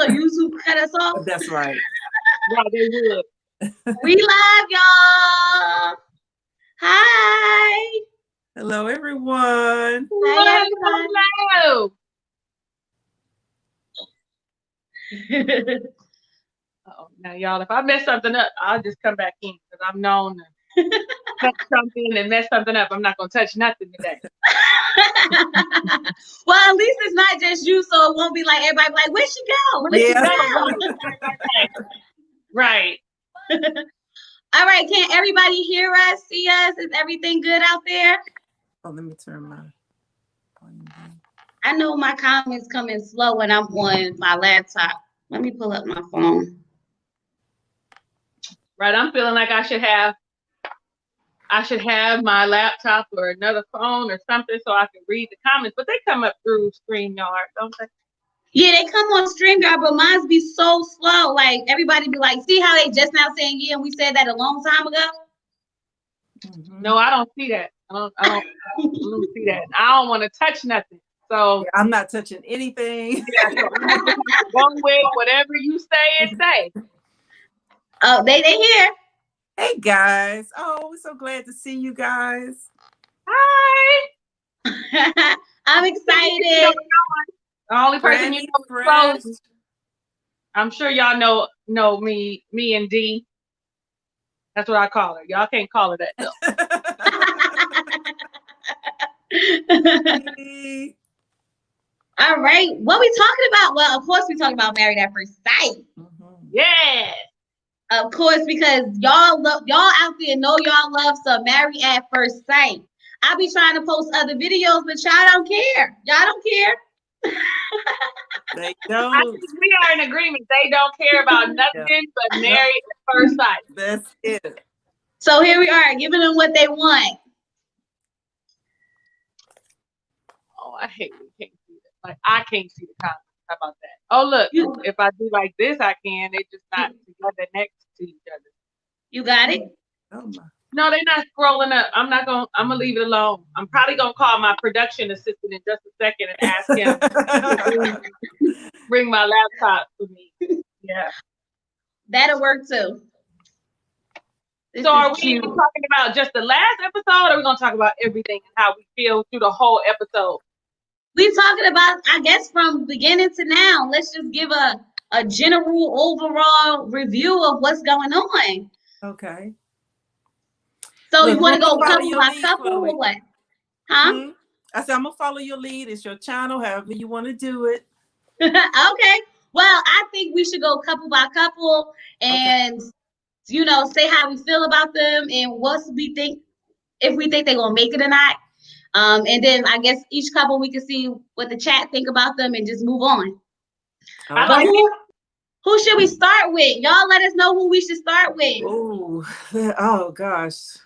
so YouTube cut us off. That's right. Yeah, they would. We live, y'all. Hi. Hello, everyone. Hi, Hello. Now, y'all, if I mess something up, I'll just come back in because I'm known to touch something and mess something up. I'm not going to touch nothing today. Well, at least it's not just you, so it won't be like everybody be like, where'd she go? Where'd she go? Right. All right, can everybody hear us, see us? Is everything good out there? Oh, let me turn my. I know my comments come in slow when I'm on my laptop. Let me pull up my phone. Right. I'm feeling like I should have my laptop or another phone or something so I can read the comments, but they come up through StreamYard, don't they? Yeah, they come on StreamYard, but mine be so slow. Like everybody be like, see how they just now saying yeah, and we said that a long time ago? Mm-hmm. No, I don't see that. I don't see that. I don't want to touch nothing. So I'm not touching anything. Yeah, so I'm just go with whatever you say and say. Oh, they here. Hey guys. Oh, we're so glad to see you guys. Hi. I'm excited. The only person you know is close. I'm sure y'all know me and D. That's what I call her. Y'all can't call her that though. All right. What we talking about? Well, of course we talking about Married at First Sight. Mm-hmm. Yes. Of course, because y'all out there know y'all love some Married at First Sight. I be trying to post other videos, but y'all don't care. Y'all don't care. They don't. I think we are in agreement. They don't care about nothing but Married at First Sight. That's it. So here we are, giving them what they want. Oh, I hate we can't see it. Like I can't see the comments. How about that? Oh look, if I do like this, I can. They just not together next to each other. You got it? Oh my. No, they're not scrolling up. I'm gonna leave it alone. I'm probably gonna call my production assistant in just a second and ask him to bring my laptop to me. Yeah. That'll work too. So are we talking about just the last episode, or are we gonna talk about everything and how we feel through the whole episode? We're talking about, I guess, from beginning to now. Let's just give a general overall review of what's going on. Okay. So you want to go couple by couple or what? Huh? Mm-hmm. I said, I'm going to follow your lead. It's your channel, however you want to do it. Okay. Well, I think we should go couple by couple and, say how we feel about them and what we think, if we think they're going to make it or not. And then I guess each couple we can see what the chat think about them and just move on. But who should we start with? Y'all let us know who we should start with. Oh gosh.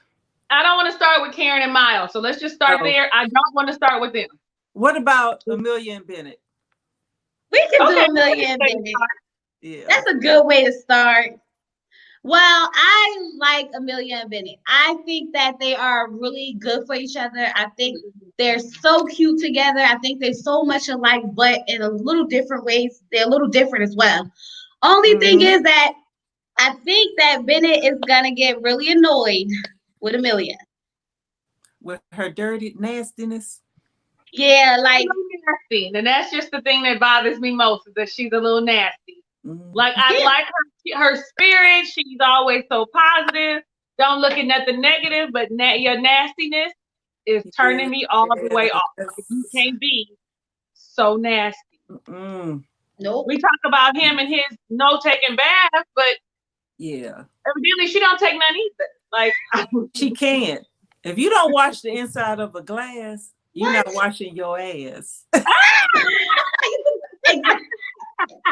I don't want to start with Karen and Miles, so let's just start there. I don't want to start with them. What about Amelia and Bennett? We can do Amelia and Bennett. Yeah. That's a good way to start. Well, I like Amelia and Bennett. I think that they are really good for each other. I think they're so cute together. I think they're so much alike, but in a little different ways. They're a little different as well. Only thing is that I think that Bennett is going to get really annoyed with Amelia. With her dirty nastiness? Yeah, like. Nasty. And that's just the thing that bothers me most, is that she's a little nasty. Like, I like her spirit. She's always so positive. Don't look at nothing negative, but your nastiness is turning me all the way off. You can't be so nasty. Nope. We talk about him and his no taking bath, but evidently she don't take none either. Like she can't. If you don't wash the inside of a glass, you're not washing your ass.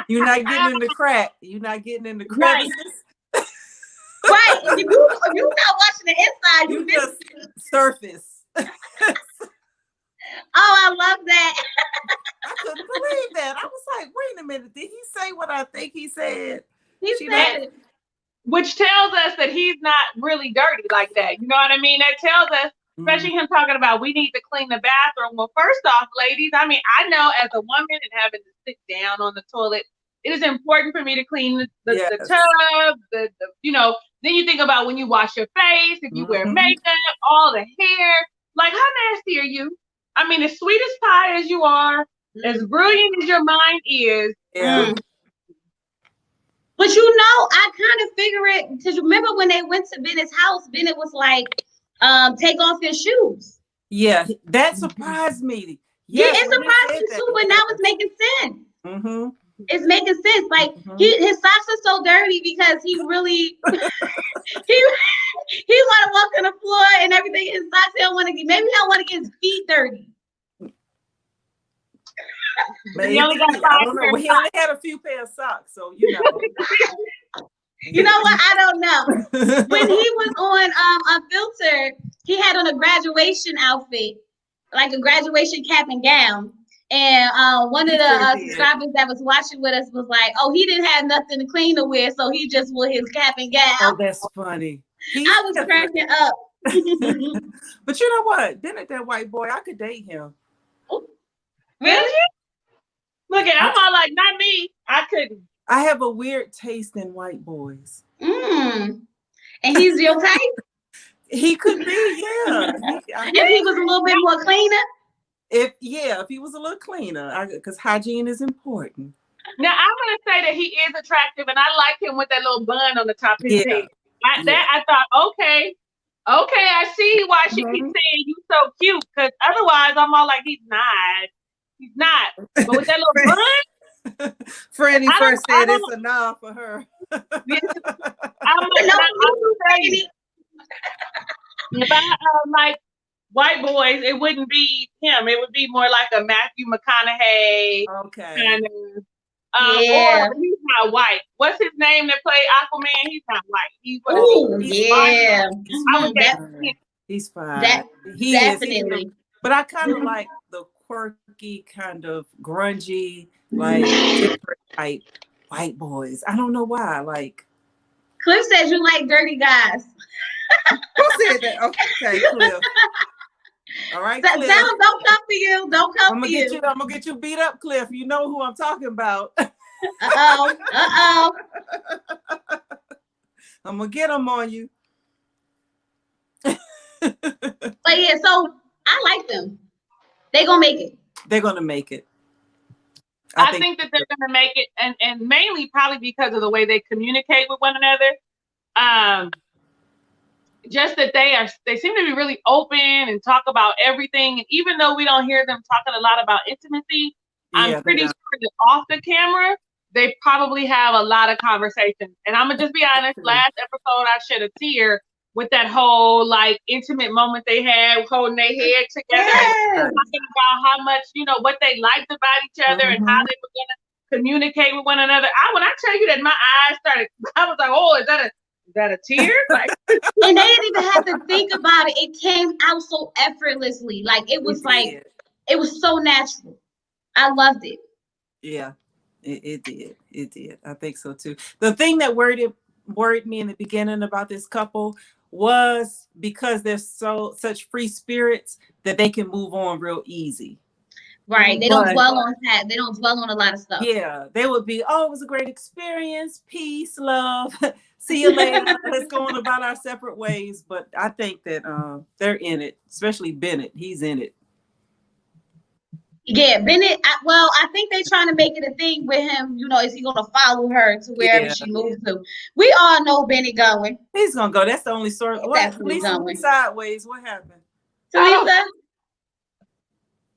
You're not getting in the crack. You're not getting in the crevices. Right. If you're not washing the inside, you just surface. Oh, I love that. I couldn't believe that. I was like, wait a minute. Did he say what I think he said? He said it. Which tells us that he's not really dirty like that. You know what I mean? That tells us, especially him talking about we need to clean the bathroom. Well, first off, ladies, I mean, I know as a woman and having to sit down on the toilet it is important for me to clean the Yes. tub, the then you think about when you wash your face, if you wear makeup, all the hair. Like, how nasty are you? I mean, as sweet as pie as you are, as brilliant as your mind is. Yeah. But I kind of figure it, because remember when they went to Bennett's house, Bennett was like, take off your shoes. Yeah, that surprised me. Yes, it surprised me too, but now it's making sense. It's making sense. Like his socks are so dirty because he really he want to walk on the floor and everything. His socks, he don't want to get. Maybe he don't want to get his feet dirty. Maybe. He only got I don't know. Well, he only had a few pair of socks, so you know. You know what? I don't know. When he was on Unfiltered, he had on a graduation outfit, like a graduation cap and gown. And one of the subscribers that was watching with us was like, "Oh, he didn't have nothing clean to wear, so he just wore his cap and gown." Oh, that's funny. I was cracking up. But you know what? Bennett, that white boy, I could date him. Really? Look at, I'm all like, not me. I couldn't. I have a weird taste in white boys. And he's your type? He could be, yeah. If he was a little bit more cleaner? If he was a little cleaner, because hygiene is important. Now, I'm going to say that he is attractive, and I like him with that little bun on the top of his head. I thought, okay, I see why she keeps saying you so cute, because otherwise I'm all like, he's not. But with that little bun, Franny first said it's a nah for her. If I like white boys, it wouldn't be him. It would be more like a Matthew McConaughey kind of. Or he's not white. What's his name that played Aquaman? He's not white. He's He's fine. He definitely. Is. But I kind of like the quirky, kind of grungy, like different type white boys. I don't know why. Like Cliff says you like dirty guys. Who said that? Okay, Cliff. All right, Cliff. Don't come for you. Don't come for you. I'm gonna get you beat up, Cliff. You know who I'm talking about. Uh-oh. I'm gonna get them on you. But yeah, so I like them. They're gonna make it. They're gonna make it. I think that they're gonna make it, and mainly probably because of the way they communicate with one another. Just that they seem to be really open and talk about everything. And even though we don't hear them talking a lot about intimacy, I'm pretty sure that off the camera, they probably have a lot of conversations. And I'm gonna just be honest, last episode I shed a tear with that whole like intimate moment they had, holding their head together, and talking about how much, what they liked about each other and how they were gonna communicate with one another. When I tell you that my eyes started, I was like, oh, is that a tear? Like, and they didn't even have to think about it. It came out so effortlessly. Like it was it was so natural. I loved it. Yeah, it did. It did. I think so too. The thing that worried me in the beginning about this couple was because they're such free spirits that they can move on real easy. Right. They don't dwell on that. They don't dwell on a lot of stuff. Yeah. They would be, oh, it was a great experience. Peace, love. See you later. Let's go on about our separate ways. But I think that they're in it, especially Bennett. He's in it. Yeah, Bennett. I think they're trying to make it a thing with him. Is he going to follow her to wherever she moves to? We all know Bennett going. He's going to go. That's the only story. Talisa went sideways. What happened? Talisa? I don't know.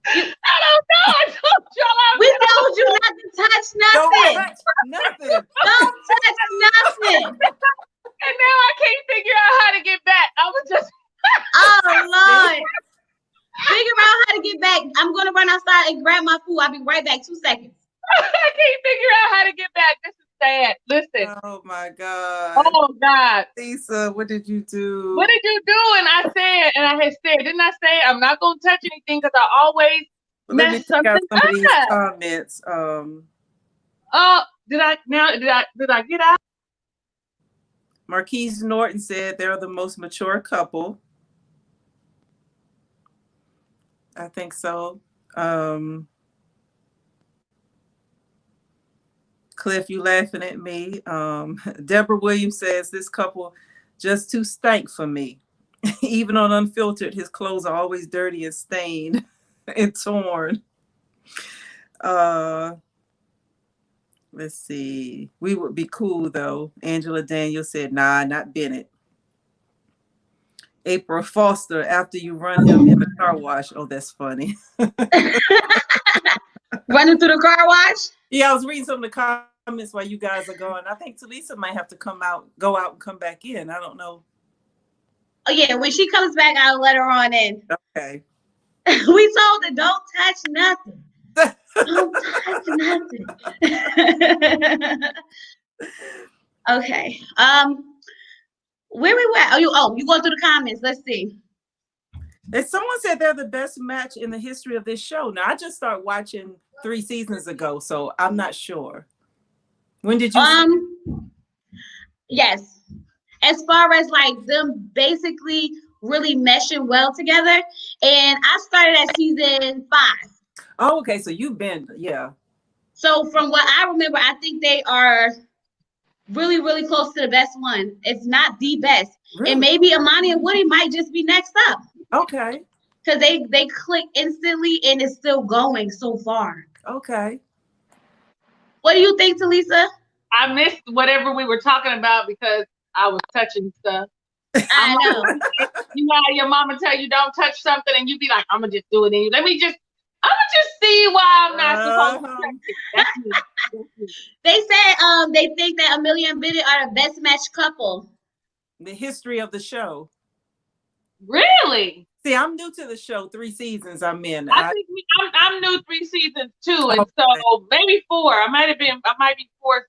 I told y'all. We told you not to touch nothing. Don't touch nothing. Don't touch nothing. And now I can't figure out how to get back. I was just. Oh, Lord. Figure out how to get back. I'm going to run outside and grab my food. I'll be right back. 2 seconds. I can't figure out how to get back. This is sad. Listen. Oh, my God. Oh, God. Lisa, what did you do? What did you do? And I had said, didn't I say I'm not going to touch anything because I always mess something up. Some of these comments. Did I get out? Marquise Norton said they're the most mature couple. I think so. Cliff, you laughing at me. Deborah Williams says this couple just too stank for me. Even on Unfiltered, his clothes are always dirty and stained and torn. Let's see. We would be cool though. Angela Daniel said, nah, not Bennett. April Foster, after you run him in the car wash. Oh, that's funny. Running through the car wash? Yeah, I was reading some of the comments while you guys are going. I think Talisa might have to go out and come back in. I don't know. Oh yeah, when she comes back, I'll let her on in. Okay. We told her don't touch nothing. Don't touch nothing. Okay. Where we were? You going through the comments? Let's see. And someone said they're the best match in the history of this show. Now I just started watching 3 seasons ago, so I'm not sure. When did you? Yes. As far as like them basically really meshing well together, and I started at season 5. Oh, okay. So you've been, yeah. So from what I remember, I think they are really, really close to the best one. If not the best. Really? And maybe Amani and Woody might just be next up. Okay. Because they click instantly and it's still going so far. Okay. What do you think, Talisa? I missed whatever we were talking about because I was touching stuff. I know. You know how your mama tell you don't touch something and you be like, I'm going to just do it. And I'm going to just see why I'm not supposed to touch it. That's me. They said they think that Amelia and Bennett are the best matched couple. The history of the show. Really? See, I'm new to the show. 3 seasons I'm in. I'm new 3 seasons too, and so maybe 4. I might be 4.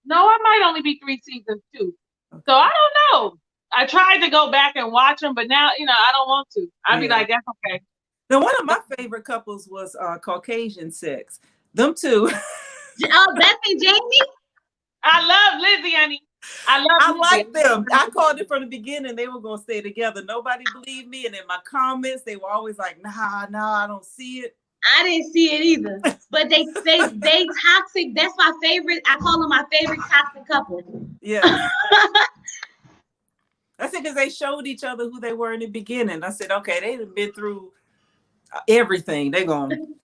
No, I might only be 3 seasons too. Okay. So I don't know. I tried to go back and watch them, but now I don't want to. I'd be like, that's okay. Now, one of my favorite couples was Caucasian Sex. Them two. Oh, Beth and Jamie. I love Lizzie, honey. I like them. I called it from the beginning. They were going to stay together. Nobody believed me. And in my comments, they were always like, nah, I don't see it. I didn't see it either. But they toxic. That's my favorite. I call them my favorite toxic couple. Yeah. That's it, because they showed each other who they were in the beginning. I said, okay, they've been through everything. They're going.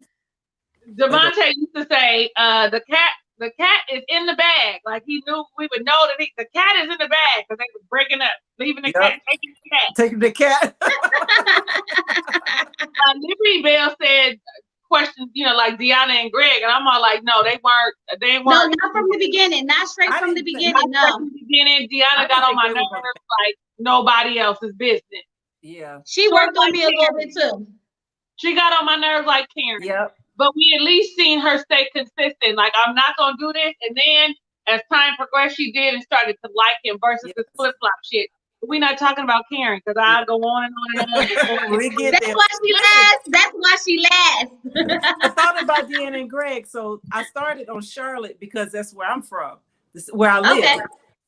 Devontae used to say, the cat is in the bag. Like he knew we would know that the cat is in the bag because they was breaking up, leaving the cat, taking the cat. Liberty Bell said questions, like Deanna and Greg, and I'm all like, no, they weren't. No, not from the beginning. Not straight from the beginning. No. From the beginning, Deanna got on my nerves like nobody else's business. Yeah. She worked on me a little bit too. She got on my nerves like Karen. Yep. But we at least seen her stay consistent. Like, I'm not going to do this. And then as time progressed, she did and started to like him versus this flip-flop shit. But we're not talking about Karen because I'll go on and on and on. We get That's why she lasts. That's why she lasts. I thought about Deanna and Greg. So I started on Charlotte because that's where I'm from. This is where I live. Okay.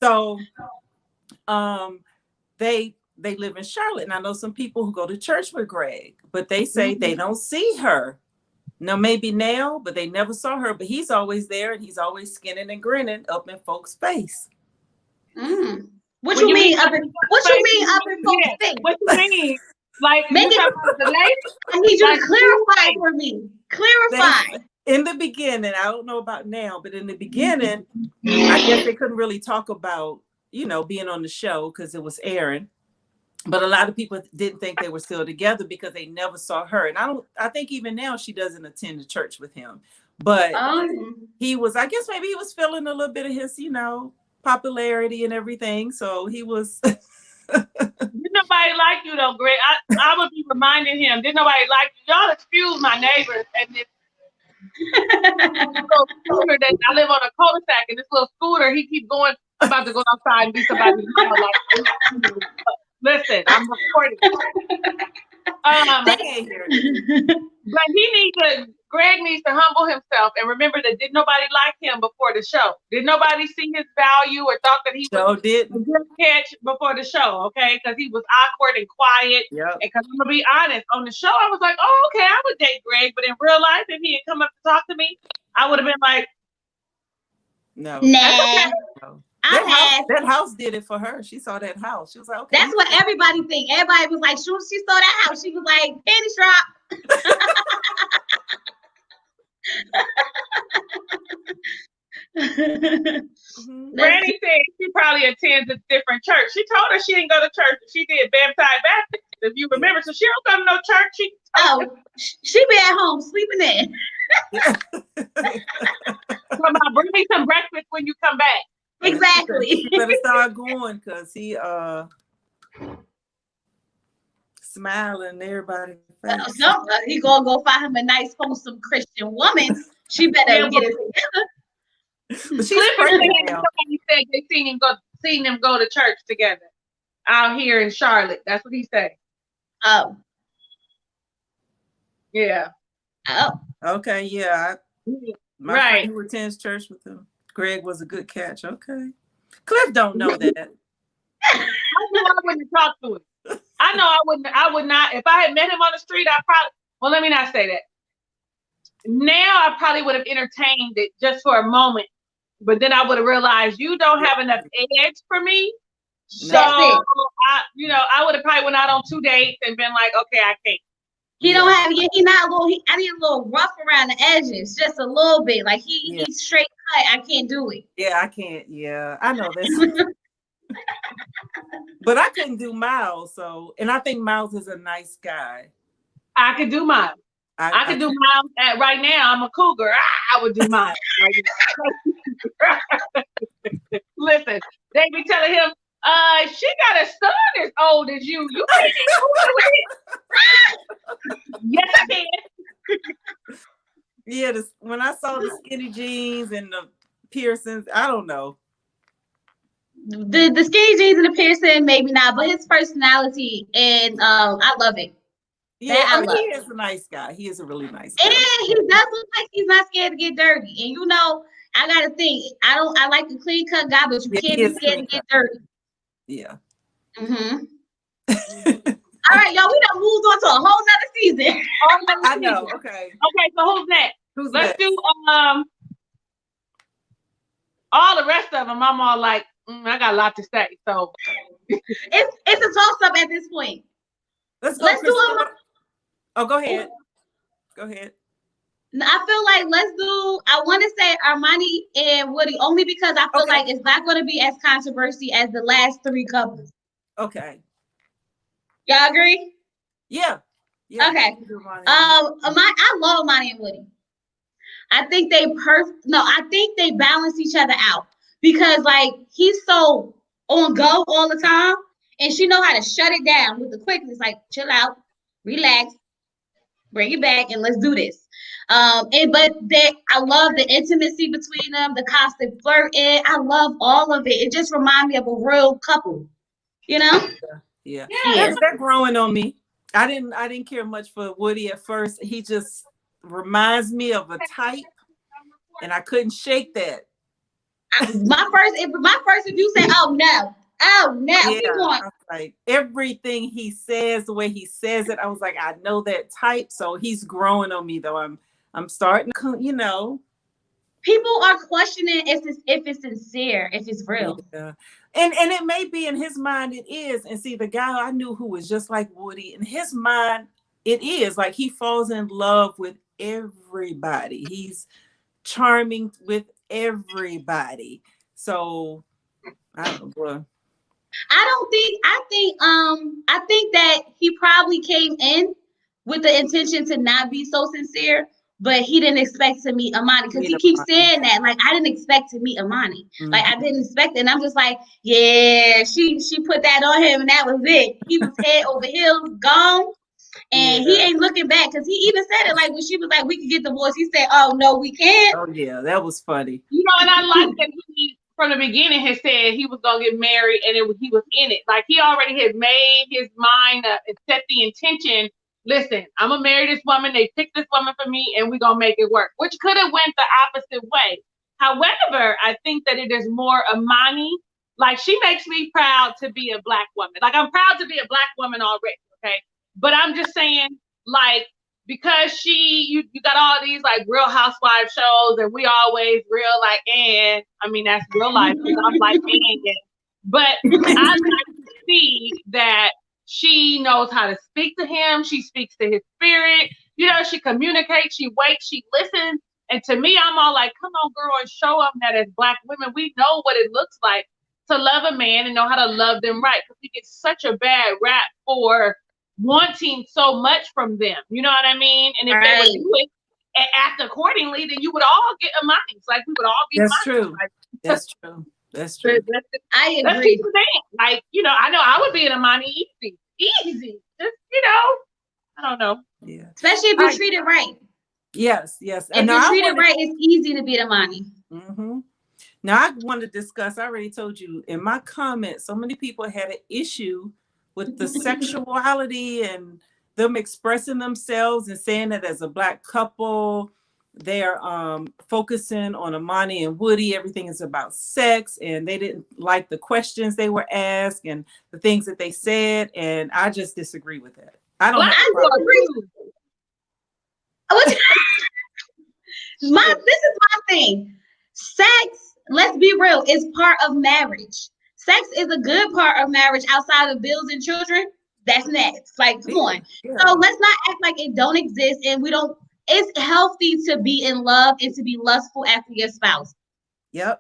So they live in Charlotte. And I know some people who go to church with Greg. But they say they don't see her. No, maybe now, but they never saw her. But he's always there, and he's always skinning and grinning up in folks' face. What you mean up in folks' face? What you mean? Like, I need you to clarify for me. Clarify. In the beginning, I don't know about now, but in the beginning, I guess they couldn't really talk about, being on the show because it was airing. But a lot of people didn't think they were still together because they never saw her. And I think even now she doesn't attend the church with him. But he was, I guess maybe he was feeling a little bit of his, popularity and everything. So he was. Didn't nobody like you though, Greg? I would be reminding him, didn't nobody like you? Y'all excuse my neighbors and this little scooter that I live on a cul-de-sac, and this little scooter, he keep going, I'm about to go outside and be somebody. Listen, I'm recording. I can't hear it. But Greg needs to humble himself and remember that didn't nobody like him before the show. Did nobody see his value or thought that he was a good catch before the show, okay? Because he was awkward and quiet. Yep. And because I'm going to be honest, on the show, I was like, oh, okay, I would date Greg. But in real life, if he had come up to talk to me, I would have been like, No. Nah. No. That house did it for her. She saw that house. She was like, okay. That's what everybody think. Everybody was like, she saw that house. She was like, panty drop. Granny said she probably attends a different church. She told her she didn't go to church. She did baptized Baptist, if you remember. So she don't go to no church. She be at home sleeping in. Bring me some breakfast when you come back. Exactly. You better start going because he smiling everybody. No, he gonna go find him a nice, wholesome Christian woman. She better get it together. But she's pregnant now. Somebody said they seen them go to church together out here in Charlotte. That's what he said. Oh. Yeah. Oh. Okay. Yeah. My friend who attends church with him, Greg, was a good catch. Okay. Cliff don't know that. I knew I wouldn't talk to him. I know I would not. If I had met him on the street, let me not say that. Now I probably would have entertained it just for a moment. But then I would have realized you don't have enough edge for me. So I would have probably went out on 2 dates and been like, okay, I can't. He don't have, he not a little, I need a little rough around the edges, just a little bit. Like he's straight cut. I can't do it. Yeah, I can't. Yeah, I know this. But I couldn't do Miles. And I think Miles is a nice guy. I could do Miles. I could do Miles. Right now, I'm a cougar. I would do Miles. Listen, they be telling him, she got a son as old as you. You can't do it. Yes, I can. Yeah, when I saw the skinny jeans and the piercings, I don't know. The skinny jeans and the piercing, maybe not, but his personality and I love it. Yeah, he is a nice guy. He is a really nice guy. And he does look like he's not scared to get dirty. And I gotta think. I like a clean cut guy, but you can't be scared to get dirty. Yeah. Mm-hmm. All right, y'all. We done moved on to a whole nother season. I know. Okay. Okay. So who's next? Let's do all the rest of them. I'm all like, I got a lot to say. So it's a toss up at this point. Let's do them. Oh, go ahead. Go ahead. I feel like I want to say Armani and Woody only because I feel like it's not going to be as controversy as the last 3 couples. Okay. Y'all agree? Yeah. Okay. I love Armani and Woody. I think they balance each other out because like he's so on go all the time and she know how to shut it down with the quickness, like chill out, relax, bring it back, and let's do this. I love the intimacy between them, the constant flirting. I love all of it. It just reminds me of a real couple, Yeah. They're growing on me. I didn't care much for Woody at first. He just reminds me of a type, and I couldn't shake that. My first if you say, oh no, yeah, like everything he says, the way he says it, I was like, I know that type. So he's growing on me, though. I'm starting to, People are questioning if it's sincere, if it's real. Yeah. And it may be in his mind it is. And see, the guy I knew who was just like Woody, in his mind, it is like he falls in love with everybody. He's charming with everybody. So I don't know. I think that he probably came in with the intention to not be so sincere, but he didn't expect to meet Amani because he keeps saying that. Like, I didn't expect to meet Amani. Mm-hmm. Like, I didn't expect it. And I'm just like, yeah, she put that on him and that was it. He was head over heels, gone. And he ain't looking back because he even said it like when she was like, we could get divorced. He said, oh, no, we can't. Oh, yeah, that was funny. And I like that he, from the beginning, had said he was going to get married and he was in it. Like, he already had made his mind up and set the intention. Listen, I'm going to marry this woman. They picked this woman for me and we're going to make it work, which could have went the opposite way. However, I think that it is more Amani. Like, she makes me proud to be a Black woman. Like, I'm proud to be a Black woman already, okay? But I'm just saying, like, because you got all these like Real Housewives shows, and we always real like, and I mean that's real life because I'm like, and. But I like to see that she knows how to speak to him. She speaks to his spirit. You know, she communicates, she waits, she listens. And to me, I'm all like, come on, girl, and show them that as Black women, we know what it looks like to love a man and know how to love them right. Because we get such a bad rap for wanting so much from them. You know what I mean? And if they would do it and act accordingly, then you would all get a mind. Like we would all be. That's true. Like, that's true. That's true. I agree. Like, you know I would be in a money easy. Just, you know, I don't know. Yeah. Especially if you treat it right. Yes, yes. If you treat it right, it's easy to be the money. Mm-hmm. Now I want to discuss. I already told you in my comments. So many people had an issue with the sexuality and them expressing themselves and saying that as a Black couple. They're focusing on Amani and Woody. Everything is about sex, and they didn't like the questions they were asked and the things that they said. And I just disagree with that. I don't agree. This is my thing. Sex, let's be real, is part of marriage. Sex is a good part of marriage outside of bills and children. That's next. Like, come on. Yeah. So let's not act like it don't exist and we don't. It's healthy to be in love and to be lustful after your spouse. Yep.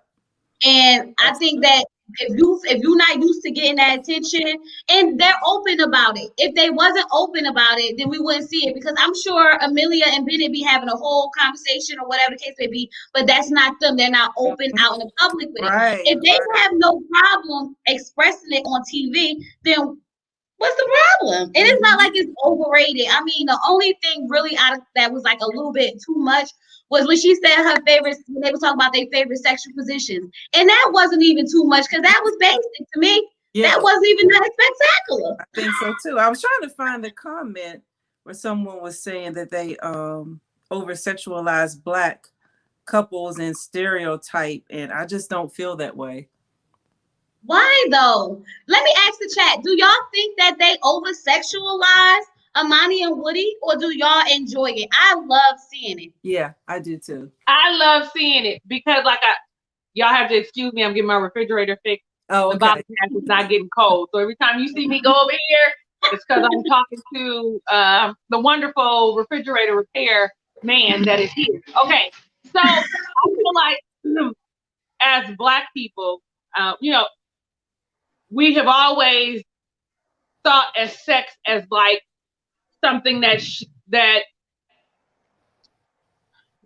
And I think that if you're not used to getting that attention, and they're open about it. If they wasn't open about it, then we wouldn't see it. Because I'm sure Amelia and Bennett be having a whole conversation or whatever the case may be, but that's not them. They're not open out in the public with it. If they have no problem expressing it on TV, then what's the problem? And it's not like it's overrated. I mean, the only thing really out of that was like a little bit too much was when she said her favorites, when they were talking about their favorite sexual positions. And that wasn't even too much because that was basic to me. Yeah. That wasn't even that spectacular. I think so too. I was trying to find the comment where someone was saying that they over-sexualize Black couples and stereotype, and I just don't feel that way. Why though? Let me ask the chat. Do y'all think that they over-sexualize Amani and Woody, or do y'all enjoy it? I love seeing it. Yeah, I do too. I love seeing it because y'all have to excuse me, I'm getting my refrigerator fixed. Oh, okay. The bottom half is not getting cold. So every time you see me go over here, it's because I'm talking to the wonderful refrigerator repair man that is here. Okay. So I feel like as Black people, you know, we have always thought as sex as like something that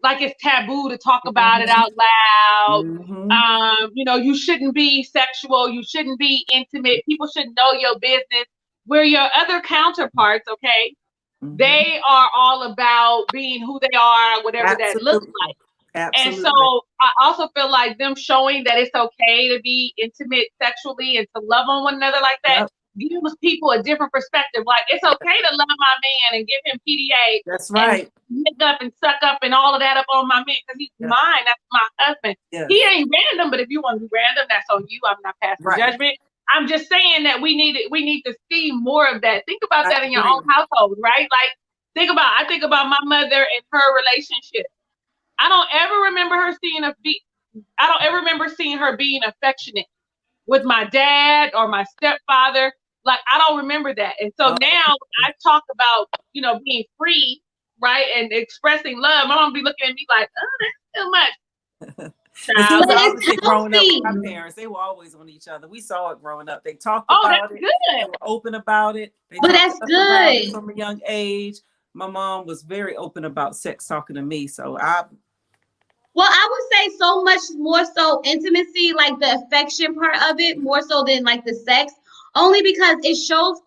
like it's taboo to talk about it out loud. Mm-hmm. You know, you shouldn't be sexual. You shouldn't be intimate. People should know your business. Where your other counterparts, okay, mm-hmm. they are all about being who they are, whatever Absolutely. That looks like. Absolutely. And so I also feel like them showing that it's okay to be intimate sexually and to love on one another like that. Yep. Gives people a different perspective. Like it's okay to love my man and give him PDA. That's right. And lick up and suck up and all of that up on my man because he's mine. That's my husband. Yeah. He ain't random, but if you want to be random, that's on you. I'm not passing judgment. I'm just saying that we need to see more of that. Think about that in your own household, right? Like I think about my mother and her relationship. I don't ever remember seeing her being affectionate with my dad or my stepfather. Like, I don't remember that. And so now I talk about, you know, being free, right? And expressing love. My mom be looking at me like, oh, that's too much. Obviously growing up with my parents, they were always on each other. We saw it growing up. They talked about it. Good. They were open about it. But that's good. From a young age. My mom was very open about sex talking to me. So I would say so much more so intimacy, like the affection part of it, more so than like the sex, only because it shows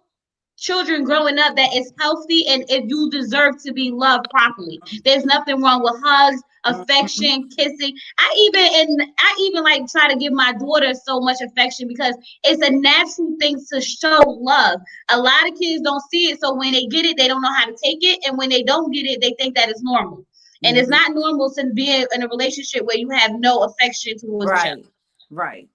children growing up that it's healthy and if you deserve to be loved properly. There's nothing wrong with hugs, affection, kissing. I even like try to give my daughter so much affection because it's a natural thing to show love. A lot of kids don't see it, so when they get it, they don't know how to take it, and when they don't get it, they think that it's normal. And it's not normal to be in a relationship where you have no affection towards each other. Right.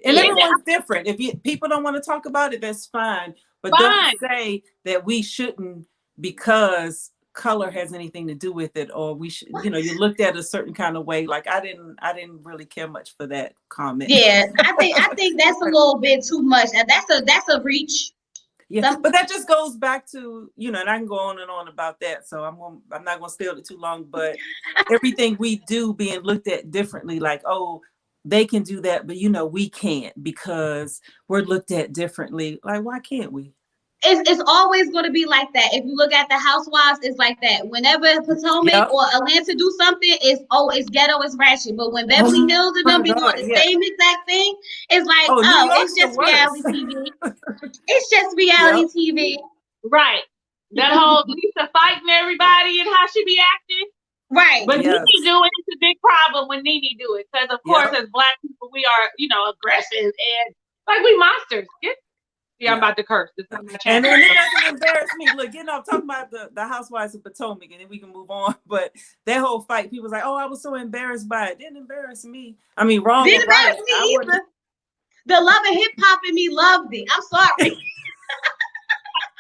And everyone's different. If people don't want to talk about it, that's fine. But don't say that we shouldn't because color has anything to do with it, or we should, you know, you looked at a certain kind of way. Like I didn't really care much for that comment. Yeah, I think that's a little bit too much. And that's a reach. Yeah, but that just goes back to, you know, and I can go on and on about that. So I'm not gonna stay on it too long, but everything we do being looked at differently, like, oh, they can do that, but you know, we can't because we're looked at differently. Like, why can't we? It's always going to be like that. If you look at the Housewives, it's like that. Whenever Potomac or Atlanta do something, it's ghetto, it's ratchet. But when Beverly Hills and them be doing the same exact thing, it's like, it's just reality TV. It's just reality TV. Right. That whole Lisa fighting everybody and how she be acting. Right. But Nene doing it's a big problem when Nene do it. Because, of course, as Black people, we are, you know, aggressive and like we monsters. I'm about to curse. And then it doesn't embarrass me. Look, you know, I'm talking about the Housewives of Potomac, and then we can move on. But that whole fight, people was like, "Oh, I was so embarrassed by it." Didn't embarrass me. I mean, wrong. Didn't embarrass me either. The Love and Hip Hop in me loved it. I'm sorry.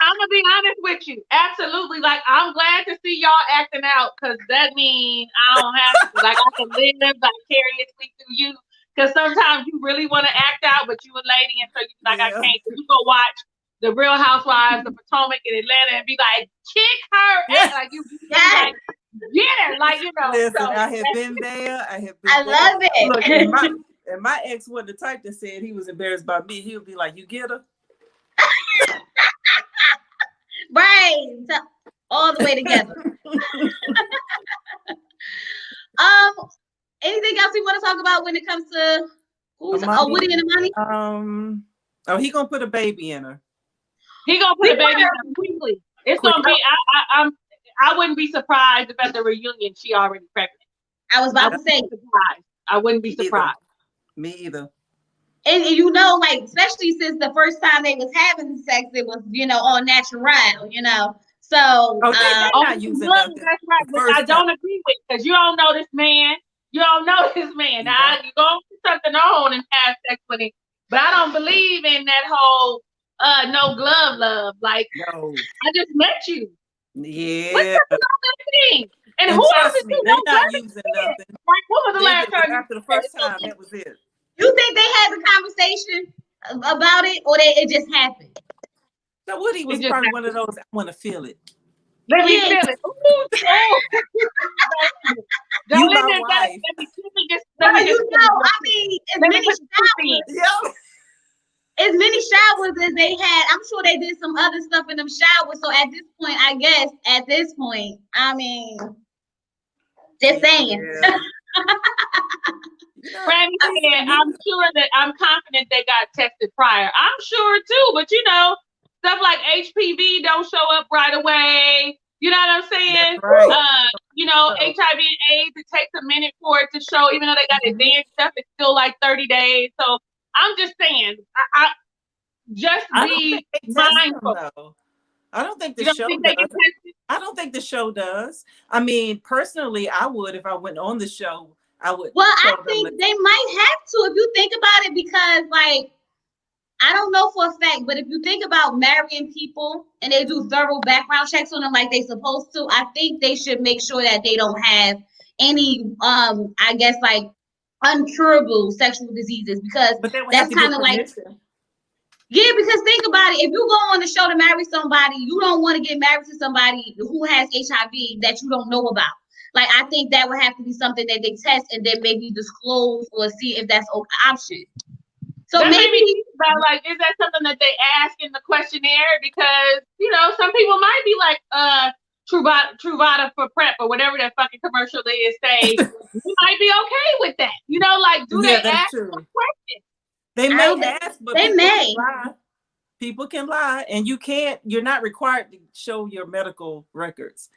I'm gonna be honest with you. Absolutely. Like, I'm glad to see y'all acting out because that means I don't have to. Like, I can live vicariously through you. Because sometimes you really want to act out, but you a lady, and so you like, I can't. So you go watch the Real Housewives of Potomac in Atlanta and be like, kick her ass. Like, you like, get her. Like, you know. Listen, so, I have been there. I love it. Look, and my ex wasn't the type that said he was embarrassed by me. He would be like, you get her? Right. All the way together. Anything else you want to talk about when it comes to Woody and Imani? He gonna put a baby in her. He gonna put a baby in her quickly. It's gonna be. I wouldn't be surprised if at the reunion she already pregnant. I was about to say. I wouldn't be surprised. Me either. And you know, like, especially since the first time they was having sex, it was, you know, all natural, you know. So they're not using nothing. That's right, which I don't agree with because you don't know this man. You don't know this man. Now, you go put something on and have sex with him. But I don't believe in that whole no glove love. Like, no. I just met you. Yeah. What's up with all that thing? And who else is they're not using nothing. Like, what was the last time? After the first time, that was it. You think they had the conversation about it, or it just happened? So Woody was probably one of those, I want to feel it. Let me feel it. You my wife. I mean, as many showers as they had, I'm sure they did some other stuff in them showers. So at this point, I mean, just saying. Brandy said, I'm confident they got tested prior. I'm sure too, but you know, stuff like HPV don't show up right away. You know what I'm saying? Right. You know, HIV and AIDS, it takes a minute for it to show, even though they got advanced stuff, it's still like 30 days. So I'm just saying, I just be mindful. I don't think the show does. I don't think the show does. I mean, personally, I would if I went on the show. I would. Well, I think they might have to if you think about it, because like, I don't know for a fact, but if you think about marrying people and they do thorough background checks on them like they supposed to, I think they should make sure that they don't have any, I guess, like uncurable sexual diseases, because that's kind of like, yeah, because think about it. If you go on the show to marry somebody, you don't want to get married to somebody who has HIV that you don't know about. Like, I think that would have to be something that they test and then maybe disclose or see if that's an option. So that maybe about like, is that something that they ask in the questionnaire? Because, you know, some people might be like, Truvada for PrEP or whatever that fucking commercial is, say, you might be okay with that. You know, like, do they ask a question? They may ask, but they may. People can lie, and you're not required to show your medical records.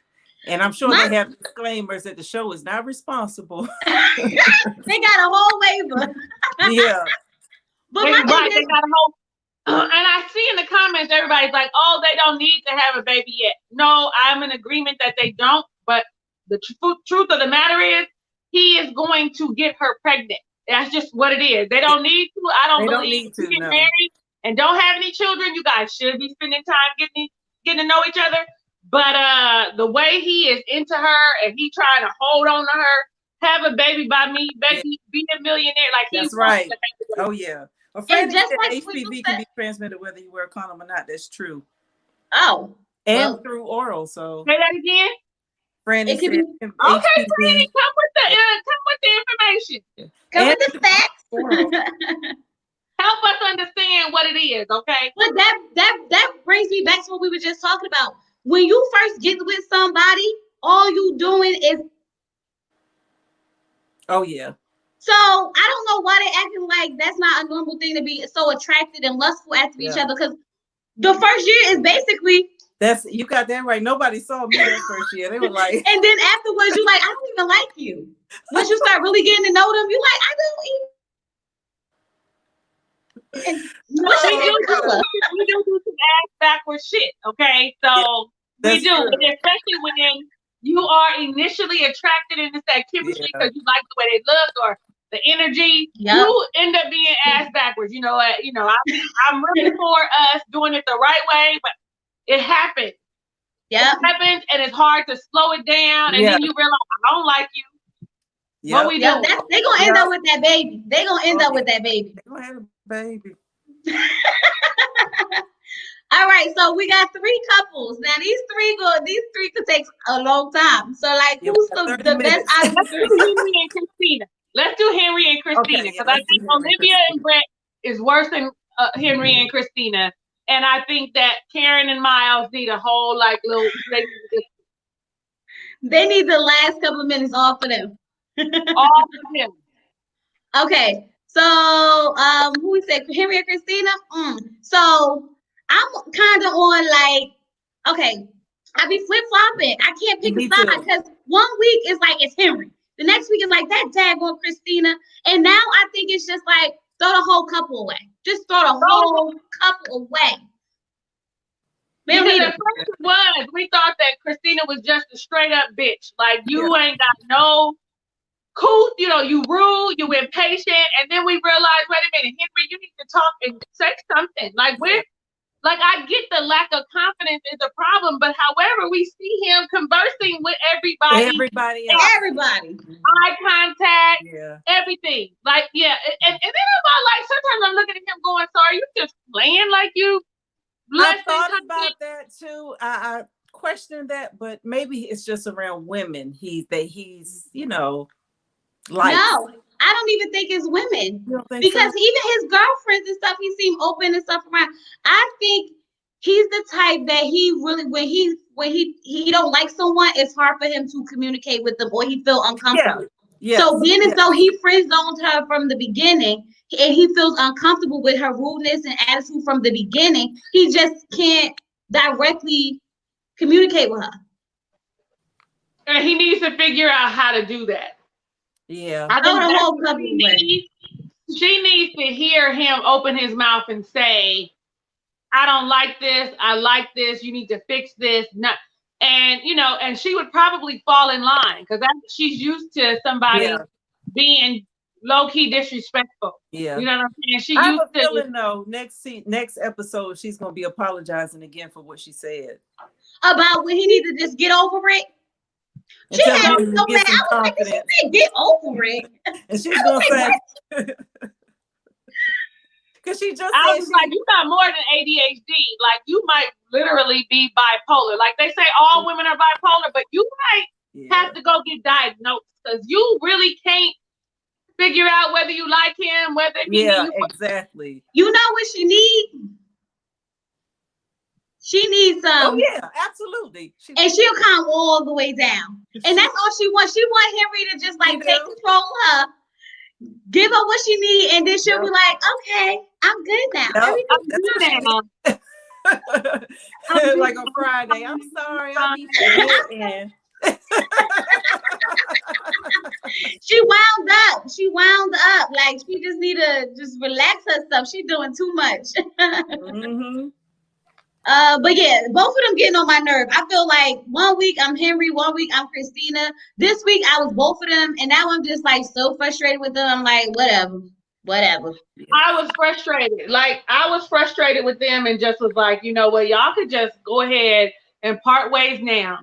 And I'm sure they have disclaimers that the show is not responsible. They got a whole waiver. Yeah. But they got a whole, and I see in the comments, everybody's like, oh, they don't need to have a baby yet. No, I'm in agreement that they don't. But the truth of the matter is, he is going to get her pregnant. That's just what it is. They don't need to. I don't believe to get married and don't have any children. You guys should be spending time getting to know each other. But the way he is into her and he trying to hold on to her, have a baby by me, baby, be a millionaire. Like that's right. Oh yeah. Well, Franny said like HPV can be transmitted whether you wear a condom or not. That's true. Oh. And through oral. So say that again. Franny said okay, Franny, come with the information. Come with the facts. Help us understand what it is, okay? But that brings me back to what we were just talking about. When you first get with somebody, all you doing is. Oh yeah. So I don't know why they acting like that's not a normal thing to be so attracted and lustful after each other. Because the first year is basically. You got that right. Nobody saw me that first year. They were like. And then afterwards, you like, I don't even like you. Once you start really getting to know them, you like, I don't even. We do some ass backwards shit, okay? So we do, especially when you are initially attracted in this activity because you like the way they look or the energy. You end up being ass backwards. You know what? I'm really for us doing it the right way, but it happens. Yeah, it happens, and it's hard to slow it down, and then you realize I don't like you. Yep. What we do? They gonna end up with that baby. They gonna end up with that baby. They gonna have a baby. All right, so we got 3 couples. Now these three could take a long time. So like, who's the best out of the 3? Henry and Christina. Let's do Henry and Christina because I think Olivia and Brett is worse than Henry and Christina, and I think that Karen and Miles need a whole little. They need the last couple of minutes off for them. All of them. Okay. So, who we said, Henry and Christina? So, I'm kind of on okay, I be flip-flopping. I can't pick a side because one week is like it's Henry. The next week is like that daggone Christina. And now I think it's just like throw the whole couple away. Just throw the whole couple away. Because at first we thought that Christina was just a straight-up bitch. Like, you ain't got no... Cool, you rude, you impatient, and then we realized, wait a minute, Henry, you need to talk and say something. I get the lack of confidence is a problem, but however, we see him conversing with everybody else. Everybody. Eye contact, everything. And then I'm sometimes I'm looking at him going, so are you just playing like you? I thought about that too. I questioned that, but maybe it's just around women. He's like, no, I don't even think it's women because even his girlfriends and stuff, he seemed open and stuff around. I think he's the type that he really, when he don't like someone, it's hard for him to communicate with them or he feel uncomfortable. So being as though he friend zoned her from the beginning and he feels uncomfortable with her rudeness and attitude from the beginning, he just can't directly communicate with her. And he needs to figure out how to do that. Yeah, I think she needs to hear him open his mouth and say, I don't like this. I like this. You need to fix this. And she would probably fall in line because she's used to somebody being low-key disrespectful. Yeah. You know what I'm saying? I have a feeling though, next episode, she's going to be apologizing again for what she said. About when he needs to just get over it. She had me so mad. I was like, she said, get over it. And she's going to say, because she just I was like, you got more than ADHD. Like, you might literally be bipolar. Like, they say all women are bipolar, but you might have to go get diagnosed because you really can't figure out whether you like him, whether he needs you. Exactly. You know what she needs? She needs some. Oh yeah, absolutely. And she'll calm all the way down. And that's all she wants. She wants Henry to just take control of her, give her what she needs, and then she'll be like, okay, I'm good now. I'm good now. Like on Friday, I'm sorry, I'll be forgetting. She wound up. Like she just need to just relax herself. She's doing too much. But yeah, both of them getting on my nerve. I feel like 1 week I'm Henry, 1 week I'm Christina. This week I was both of them, and now I'm just like so frustrated with them. I'm like, whatever. I was frustrated. Like I was frustrated with them, and just was like, you know what, y'all could just go ahead and part ways now.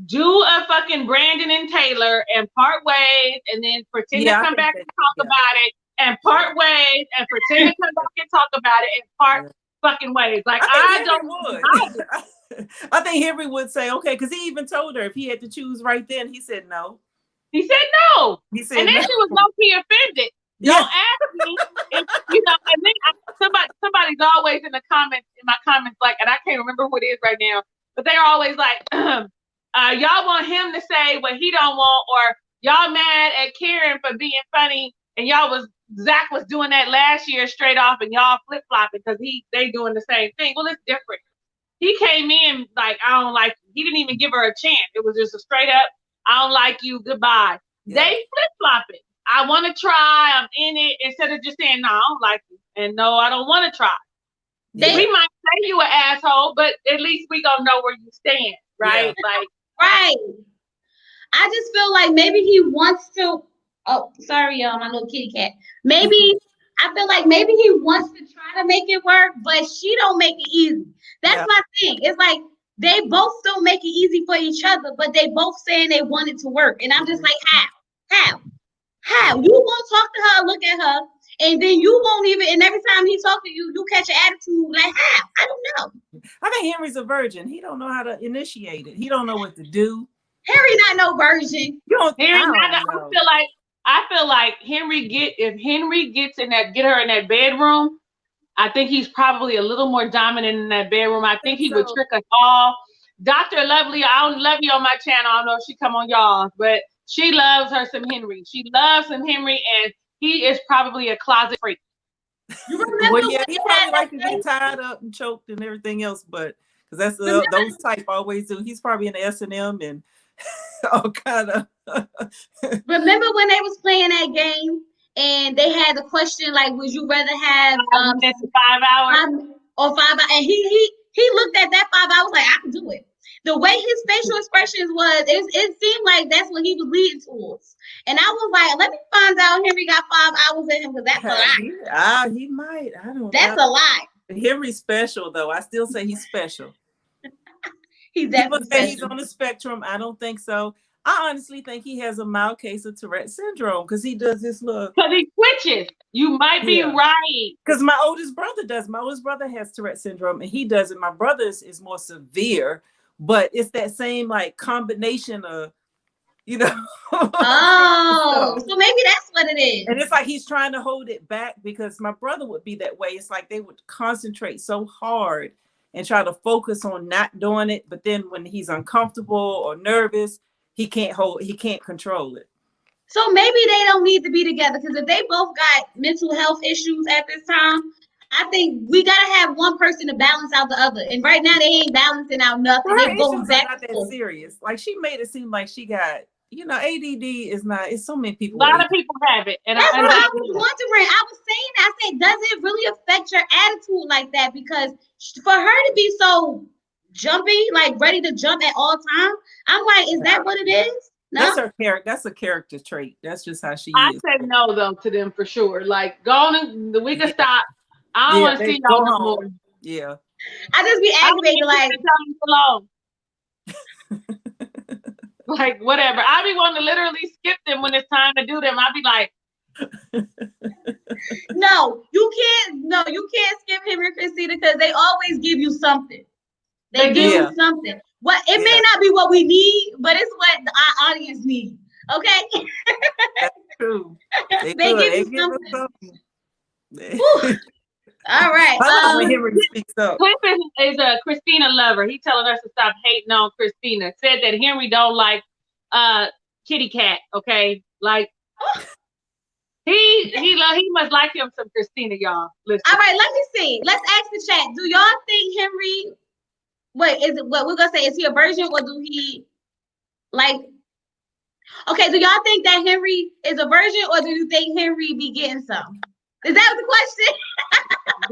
Do a fucking Brandon and Taylor and part ways, and then pretend to come back and talk about it, and part ways, and pretend to come back and talk about it, and part fucking ways. Like I think Henry would say okay, because he even told her if he had to choose right then, he said no. He said no. He said and then no. She was low-key offended. Don't ask me if you know. And then somebody's always in my comments, like, and I can't remember who it is right now, but they're always like, y'all want him to say what he don't want, or y'all mad at Karen for being funny, and Zach was doing that last year straight off, and y'all flip flopping because they doing the same thing. Well, it's different. He came in like, I don't like you. He didn't even give her a chance. It was just a straight up, I don't like you, goodbye. Yeah. They flip flopping. I want to try. I'm in it, instead of just saying no, I don't like you, and no, I don't want to try. We might say you an asshole, but at least we gonna know where you stand, right? Yeah. Like, right. I just feel like maybe he wants to. Oh, sorry, y'all, my little kitty cat. Maybe I feel like maybe he wants to try to make it work, but she don't make it easy. That's my thing. It's like they both don't make it easy for each other, but they both saying they want it to work, and I'm just like, how? You won't talk to her, look at her, and then you won't even. And every time he talks to you, you catch an attitude. Like how? I don't know. I think Henry's a virgin. He don't know how to initiate it. He don't know what to do. Henry not no virgin. I feel like if Henry gets get her in that bedroom, I think he's probably a little more dominant in that bedroom. I think he would trick us all. Dr. Lovely, I don't love you on my channel. I don't know if she come on y'all, but she loves her some Henry. She loves some Henry, and he is probably a closet freak. You remember he probably like to get tied up and choked and everything else, but because that's those type always do. He's probably in the S&M and all kind of. Remember when they was playing that game and they had the question like, would you rather have 5 hours or 5 hours? And he looked at that 5 hours like, I can do it. The way his facial expressions was, it seemed like that's what he was leading towards. And I was like, let me find out Henry got 5 hours in him, because that's a lie. He might. I don't know. That's a lie. Henry's special, though. I still say he's special. He's definitely special. He's on the spectrum. I don't think so. I honestly think he has a mild case of Tourette syndrome because he does this look. Because he twitches. You might be right. Because my oldest brother does. My oldest brother has Tourette syndrome and he does it. My brother's is more severe, but it's that same like combination of, Oh, so maybe that's what it is. And it's like he's trying to hold it back because my brother would be that way. It's like they would concentrate so hard and try to focus on not doing it. But then when he's uncomfortable or nervous, he can't control it. So maybe they don't need to be together, because if they both got mental health issues at this time, I think we gotta have one person to balance out the other. And right now they ain't balancing out nothing. Her they both issues are not that serious. Like she made it seem like she got, ADD is not. It's so many people. A lot of people have it, and that's what I was wondering. I was saying, I said, does it really affect your attitude like that? Because for her to be so jumpy, like ready to jump at all times, I'm like, is that what it is? No? That's her character. That's a character trait. That's just how she is. I said no though to them for sure. Like, go on, we can stop. I don't want to see y'all no more. Yeah. I just be aggravated, like, like whatever. I be wanting to literally skip them when it's time to do them. I be like, no, you can't skip him and Christina, because they always give you something. They give you something. What it may not be what we need, but it's what our audience needs. Okay. That's true. They give you something. All right. Cliff is a Christina lover. He telling us to stop hating on Christina. Said that Henry don't like kitty cat. Okay, like he must like him some Christina, y'all. Listen. All right, let me see. Let's ask the chat. Do y'all think Henry? Wait, is it what we're gonna say? Is he a virgin, or do he like? Okay, do y'all think that Henry is a virgin, or do you think Henry be getting some? Is that the question?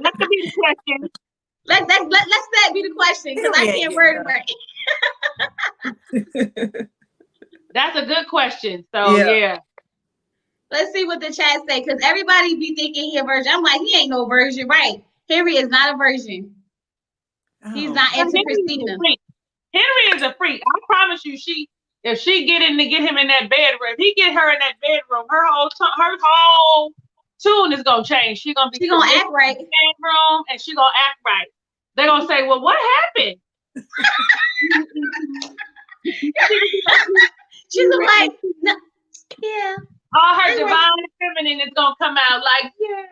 That could be the question. Let's that be the question, because I can't word it right. That's a good question. So yeah. Let's see what the chat say, because everybody be thinking he a virgin. I'm like, he ain't no virgin, right? Henry is not a virgin. He's not into Christina. Henry is a freak. I promise you, if she get him in that bedroom, if he get her in that bedroom, her whole tune is gonna change. She gonna act right in the bedroom, and she gonna act right. They're gonna say, "Well, what happened?" She's like, no, yeah. All her divine feminine is gonna come out like, yeah.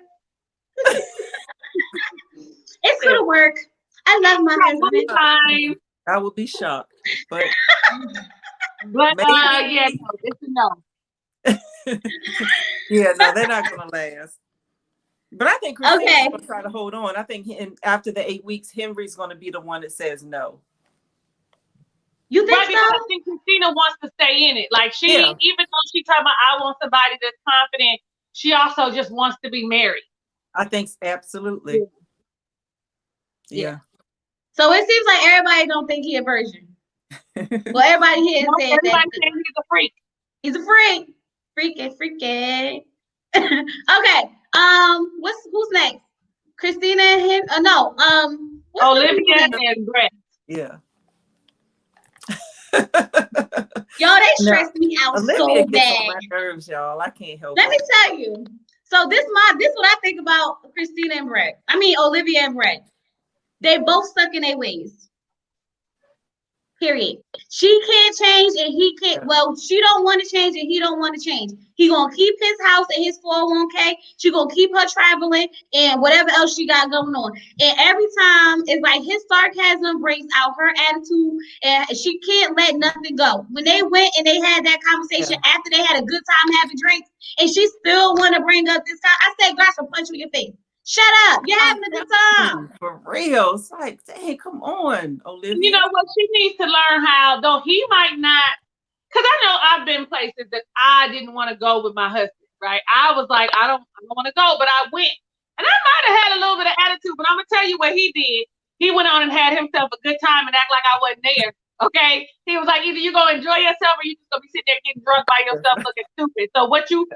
It's gonna work. I love my husband. I would be shocked, but yeah, no, it's a no. Yeah, no, they're not gonna last. But I think Christina's gonna try to hold on. I think after the 8 weeks, Henry's gonna be the one that says no. You think so? I think Christina wants to stay in it. Like even though she talking about I want somebody that's confident, she also just wants to be married. I think absolutely. Yeah. So it seems like everybody don't think he a virgin. Well, everybody here said everybody saying he's a freak. He's a freak. Freaky. Okay. Who's next? Christina and Olivia and Brett. Yeah. Y'all, they stress me out Olivia so gets bad. on my nerves, y'all. I can't help Let me tell you. So this is what I think about Christina and Brett. I mean Olivia and Brett. They both stuck in their ways. Period. She can't change and he can't. Well, she don't want to change and he don't want to change. He gonna keep his house and his 401k. She gonna keep her traveling and whatever else she got going on. And every time it's like his sarcasm brings out her attitude, and she can't let nothing go. When they went and they had that conversation after they had a good time having drinks, and she still want to bring up this time, I said, "Gosh, I'll punch you in your face. Shut up! You're having a good time." For real. It's like, dang, come on, Olivia. You know what? She needs to learn how, though he might not, because I know I've been places that I didn't want to go with my husband, right? I was like, I don't want to go, but I went. And I might have had a little bit of attitude, but I'm going to tell you what he did. He went on and had himself a good time and act like I wasn't there, okay? He was like, either you're going to enjoy yourself or you're just going to be sitting there getting drunk by yourself looking stupid. So what's your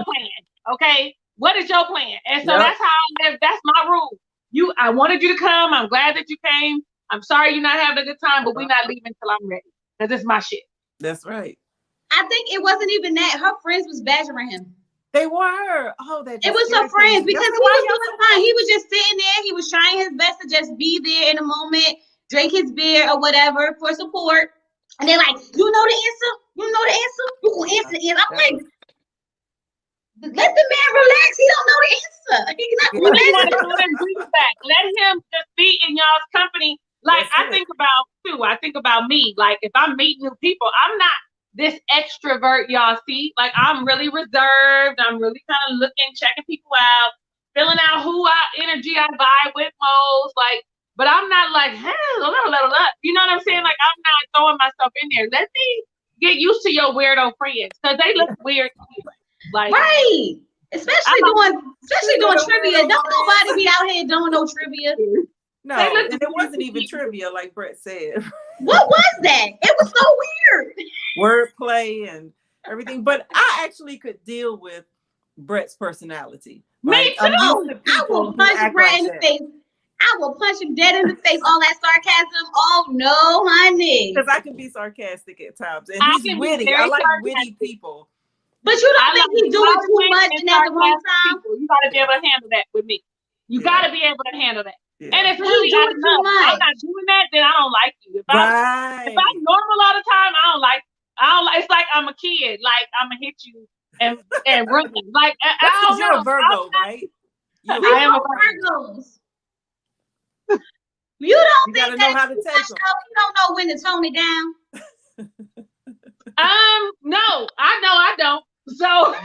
plan, okay? What is your plan? And so that's how I live. That's my rule. I wanted you to come. I'm glad that you came. I'm sorry you're not having a good time, but we're not leaving until I'm ready. Because it's my shit. That's right. I think it wasn't even that. Her friends was badgering him. They were. Oh, that. It was her friends because he was doing fine. He was just sitting there. He was trying his best to just be there in a moment, drink his beer or whatever for support. And they're like, "You know the answer? You know the answer? You gonna answer it?" I'm like, let the man relax. He don't know the answer. He's not going to back. Let him just be in y'all's company. Like I think about me. Like if I'm meeting new people, I'm not this extrovert y'all see. Like I'm really reserved. I'm really kind of looking, checking people out, filling out energy I vibe with most. Like, but I'm not like, hey, you know what I'm saying? Like I'm not throwing myself in there. Let me get used to your weirdo friends because they look weird anyway. Like, right. Especially doing trivia. Don't nobody be out here doing no trivia. No, and it wasn't even trivia, like Brett said. What was that? It was so weird. Wordplay and everything. But I actually could deal with Brett's personality. Me too. I will punch Brett in the face. I will punch him dead in the face. All that sarcasm. Oh no, honey. Because I can be sarcastic at times. And he's witty. I like witty people. But you don't think he's doing too much and at the wrong time? You got to be able to handle that with me. You got to be able to handle that. Yeah. And if really out of love, I'm not doing that, then I don't like you. If I'm normal all the time, I don't like. It's like I'm a kid. Like I'm gonna hit you and run. Like I don't know. You're a Virgo, right? I am a Virgo. You don't think gotta know how to take them. You don't know when to tone it down. No, I don't. So, once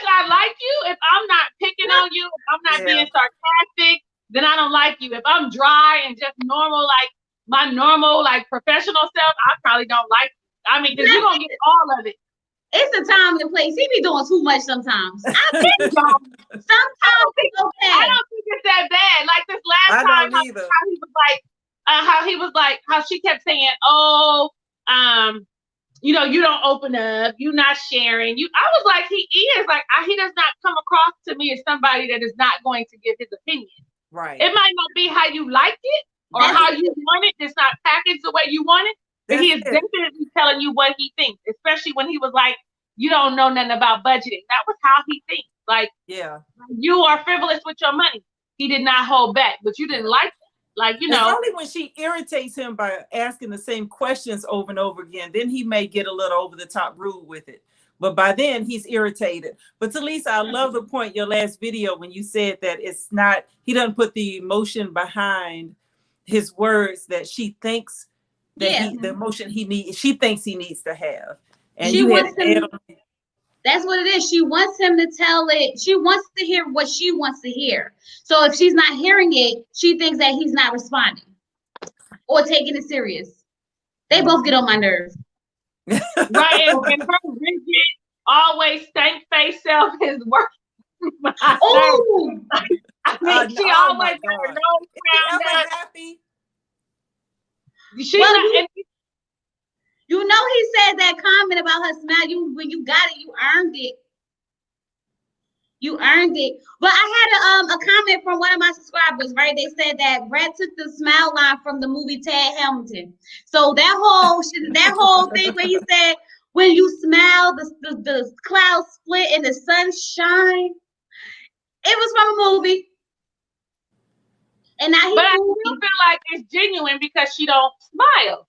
I like you, if I'm not picking on you, if I'm not being sarcastic, then I don't like you. If I'm dry and just normal, like my normal, like professional self, I probably don't like you. I mean, because you're going to get all of it. It's the time and the place. He be doing too much sometimes. Sometimes it's okay. I don't think it's that bad. Like this last time, how she kept saying, "Oh, you don't open up. You're not sharing." I was like, he is like he does not come across to me as somebody that is not going to give his opinion. Right. It might not be how you like it or how you want it. It's not packaged the way you want it. But he is definitely telling you what he thinks, especially when he was like, you don't know nothing about budgeting. That was how he thinks. Like, you are frivolous with your money. He did not hold back, but you didn't like it. Like, you know. It's only when she irritates him by asking the same questions over and over again, then he may get a little over the top rude with it. But by then he's irritated. But Talisa, I love the point your last video when you said that it's not, he doesn't put the emotion behind his words that she thinks that the emotion he needs, she thinks he needs to have. And she wants him, that's what it is. She wants him to tell it. She wants to hear what she wants to hear. So if she's not hearing it, she thinks that he's not responding or taking it serious. They both get on my nerves. Right, and her rigid, always stank face self is working. Oh, I mean, she always got her nose crowned up. Happy. She's not. You know, he said that comment about her smile. When you got it, you earned it. You earned it. But I had a comment from one of my subscribers, right? They said that Brad took the smile line from the movie Ted Hamilton. So that whole thing where he said, when you smile, the clouds split and the sun shine. It was from a movie. And now but I still feel like it's genuine because she don't smile.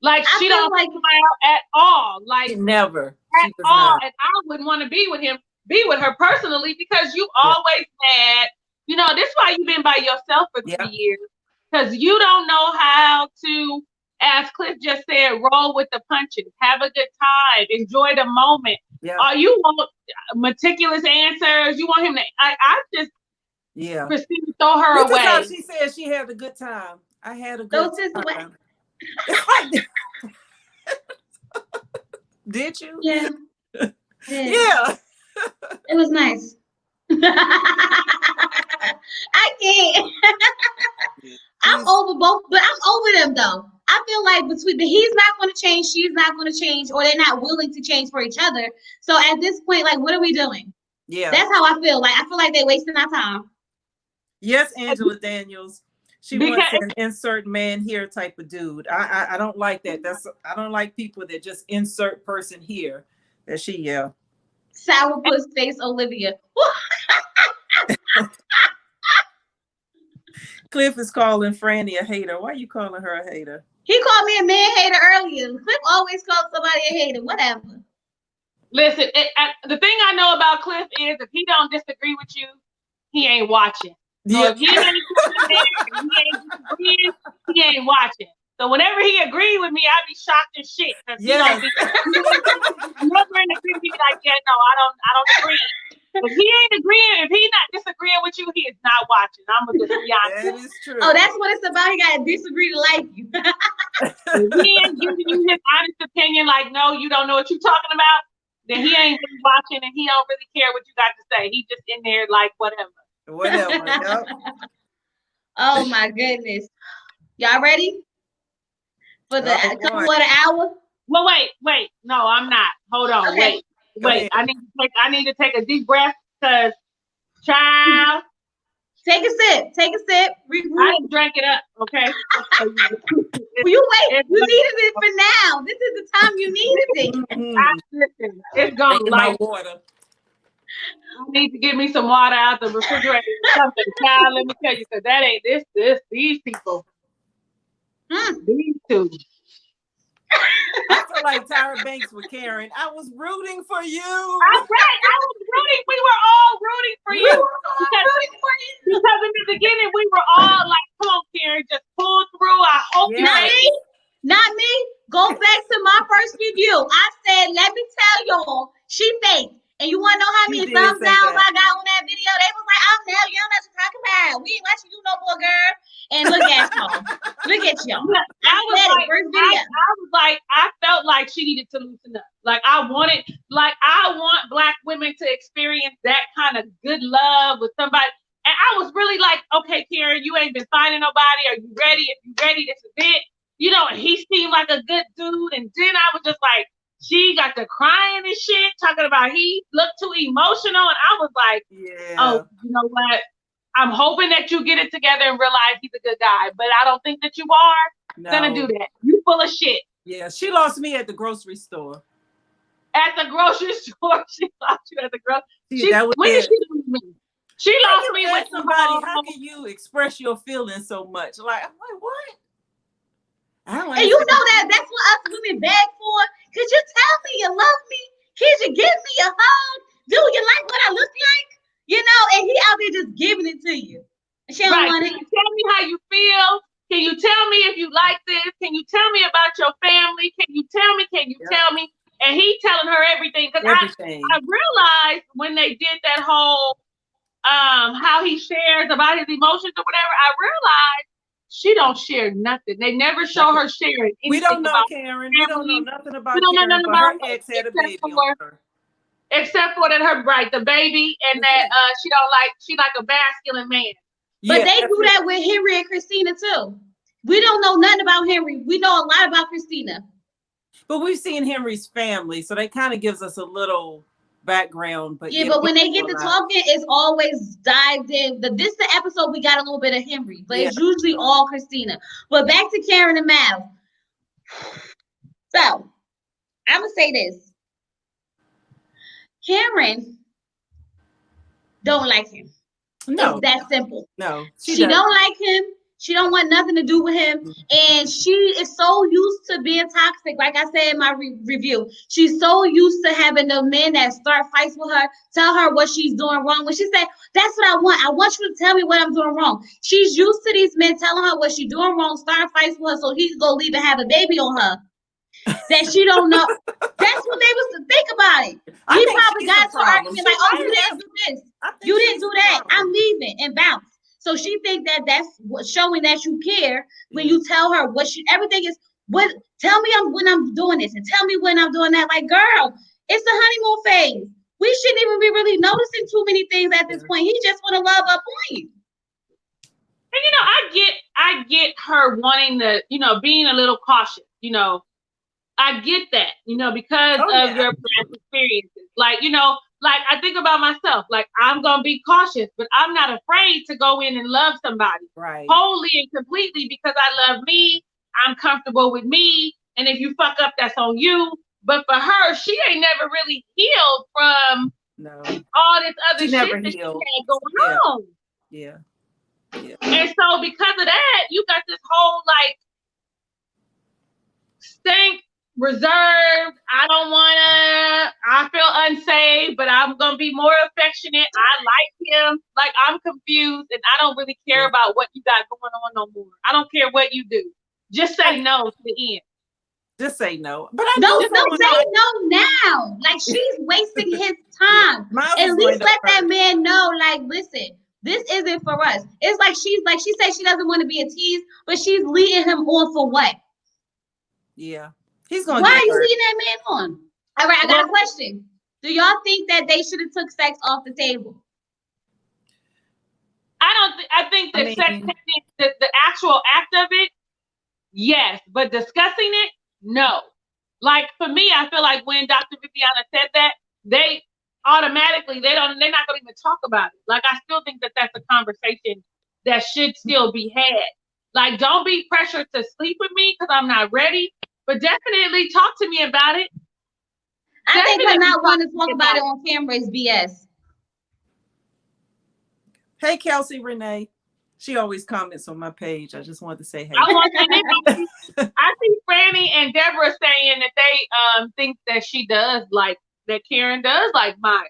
Like she don't smile at all. Like never. At all. And I wouldn't want to be with her personally because you always mad. You know, this is why you've been by yourself for 3 years. Because you don't know how to, as Cliff just said, roll with the punches. Have a good time. Enjoy the moment. Yeah. You want meticulous answers. You want him to I just proceed to throw her away. She said she had a good time. I had a good time. Did you? Yeah. Yeah. It was nice. I can't. I'm over both, but I'm over them though. I feel like he's not going to change, she's not going to change, or they're not willing to change for each other. So at this point, like, what are we doing? Yeah. That's how I feel. Like, I feel like they're wasting our time. Yes, Angela Daniels. She wants an insert man here type of dude. I don't like that. I don't like people that just insert person here. That she Sourpuss face Olivia. Cliff is calling Franny a hater. Why are you calling her a hater? He called me a man hater earlier. Cliff always calls somebody a hater. Whatever. Listen, the thing I know about Cliff is if he don't disagree with you, he ain't watching. So if he ain't disagreeing, he ain't watching. So whenever he agreed with me, I'd be shocked as shit. He never in agreement, be like, yeah, no, I don't agree. If he ain't agreeing, if he's not disagreeing with you, he is not watching. I'm gonna just be honest. That is true. Oh, that's what it's about. He gotta disagree to like you. If he ain't giving you his honest opinion, like, no, you don't know what you're talking about, then he ain't really watching and he don't really care what you got to say. He just in there like whatever. Yep. Oh my goodness. Y'all ready? For the couple of the hour? Well, wait. No, I'm not. Hold on. Okay. Wait. I need to take a deep breath because child. Take a sip. I didn't drink it up, okay? You wait. You needed it for now. This is the time you needed it. Listen, it's gone like water. I need to get me some water out the refrigerator or something. Child, let me tell you, because that ain't these people. These two. I feel like Tyra Banks with Karen. I was rooting for you. I'm right. I was rooting. We were all rooting for you. Because in the beginning, we were all like, come on, Karen, just pull through. I hope you Not me. Not me. Go back to my first review. I said, let me tell y'all, she faked. And you want to know how many thumbs downs I got on that video? They was like, oh, no, you don't know what you're talking about. We ain't watching you no more, girl. And look at y'all. Look at y'all. I felt like she needed to loosen up. Like, I want Black women to experience that kind of good love with somebody. And I was really like, okay, Karen, you ain't been finding nobody. Are you ready? If you're ready, this is it. You know, he seemed like a good dude. And then I was just like, she got to crying and shit, talking about he looked too emotional. And I was like, oh, you know what? I'm hoping that you get it together and realize he's a good guy, but I don't think that you are gonna do that. You full of shit. Yeah, she lost me at the grocery store. At the grocery store, she lost you at the grocery. When did she lose me? She lost me with somebody. How can you express your feelings so much? Like, I'm like, what? And you know that's what us women beg for. Could you tell me you love me? Could you give me a hug? Do you like what I look like? You know, and he out there just giving it to you. She don't want it. Can you tell me how you feel? Can you tell me if you like this? Can you tell me about your family? Can you tell me? Can you tell me? And he telling her everything. Because I realized when they did that whole how he shares about his emotions or whatever, I realized she don't share nothing. They never show her sharing anything. We don't know Karen. We don't know nothing about Karen, but her ex had a baby on her. Except for that the baby, and that she like a masculine man. But they do that with Henry and Christina too. We don't know nothing about Henry. We know a lot about Christina. But we've seen Henry's family, so that kind of gives us a little background. But but when they get to talking, it's always dived in. This is the episode we got a little bit of Henry, but it's usually all Christina. But back to Karen and Mal. So I'm gonna say this. Karen don't like him. No. It's that simple. No. She don't like him. She don't want nothing to do with him. And she is so used to being toxic. Like I said in my review, she's so used to having the men that start fights with her, tell her what she's doing wrong. When she said, that's what I want. I want you to tell me what I'm doing wrong. She's used to these men telling her what she's doing wrong, start fights with her so he can go leave and have a baby on her. That she don't know. That's what they was to think about it. He probably got to argument like, oh, you didn't do this. You didn't do that. I'm leaving and bounce. So she thinks that that's showing that you care when you tell her everything is what. Tell me when I'm doing this and tell me when I'm doing that. Like, girl, it's the honeymoon phase. We shouldn't even be really noticing too many things at this point. He just want to love up on you. And I get her wanting to, being a little cautious. I get that, because of your past experiences. Like, like I think about myself, like I'm going to be cautious, but I'm not afraid to go in and love somebody wholly and completely because I love me. I'm comfortable with me. And if you fuck up, that's on you. But for her, she ain't never really healed from all this other shit that she had going on. Yeah. And so because of that, you got this whole like stink, reserved. I feel unsafe, but I'm gonna be more affectionate. I like him. Like I'm confused and I don't really care about what you got going on no more. I don't care what you do. Just say no to the end. Just say no. But don't say no now. Like she's wasting his time. At least let that man know, like, listen, this isn't for us. It's like she said she doesn't want to be a tease, but she's leading him on for what? Yeah. He's gonna Why are you leading that man on? All right, I got a question. Do y'all think that they should have took sex off the table? I think that sex, the actual act of it, yes, but discussing it, no. Like for me, I feel like when Dr. Viviana said that, they automatically they're not going to even talk about it. Like I still think that that's a conversation that should still be had. Like don't be pressured to sleep with me because I'm not ready, but definitely talk to me about it. I think her not wanting to talk about it on camera is BS. Hey, Kelsey Renee. She always comments on my page. I just wanted to say hey. I see Franny and Deborah saying that they think that she does like that Karen does like Miles.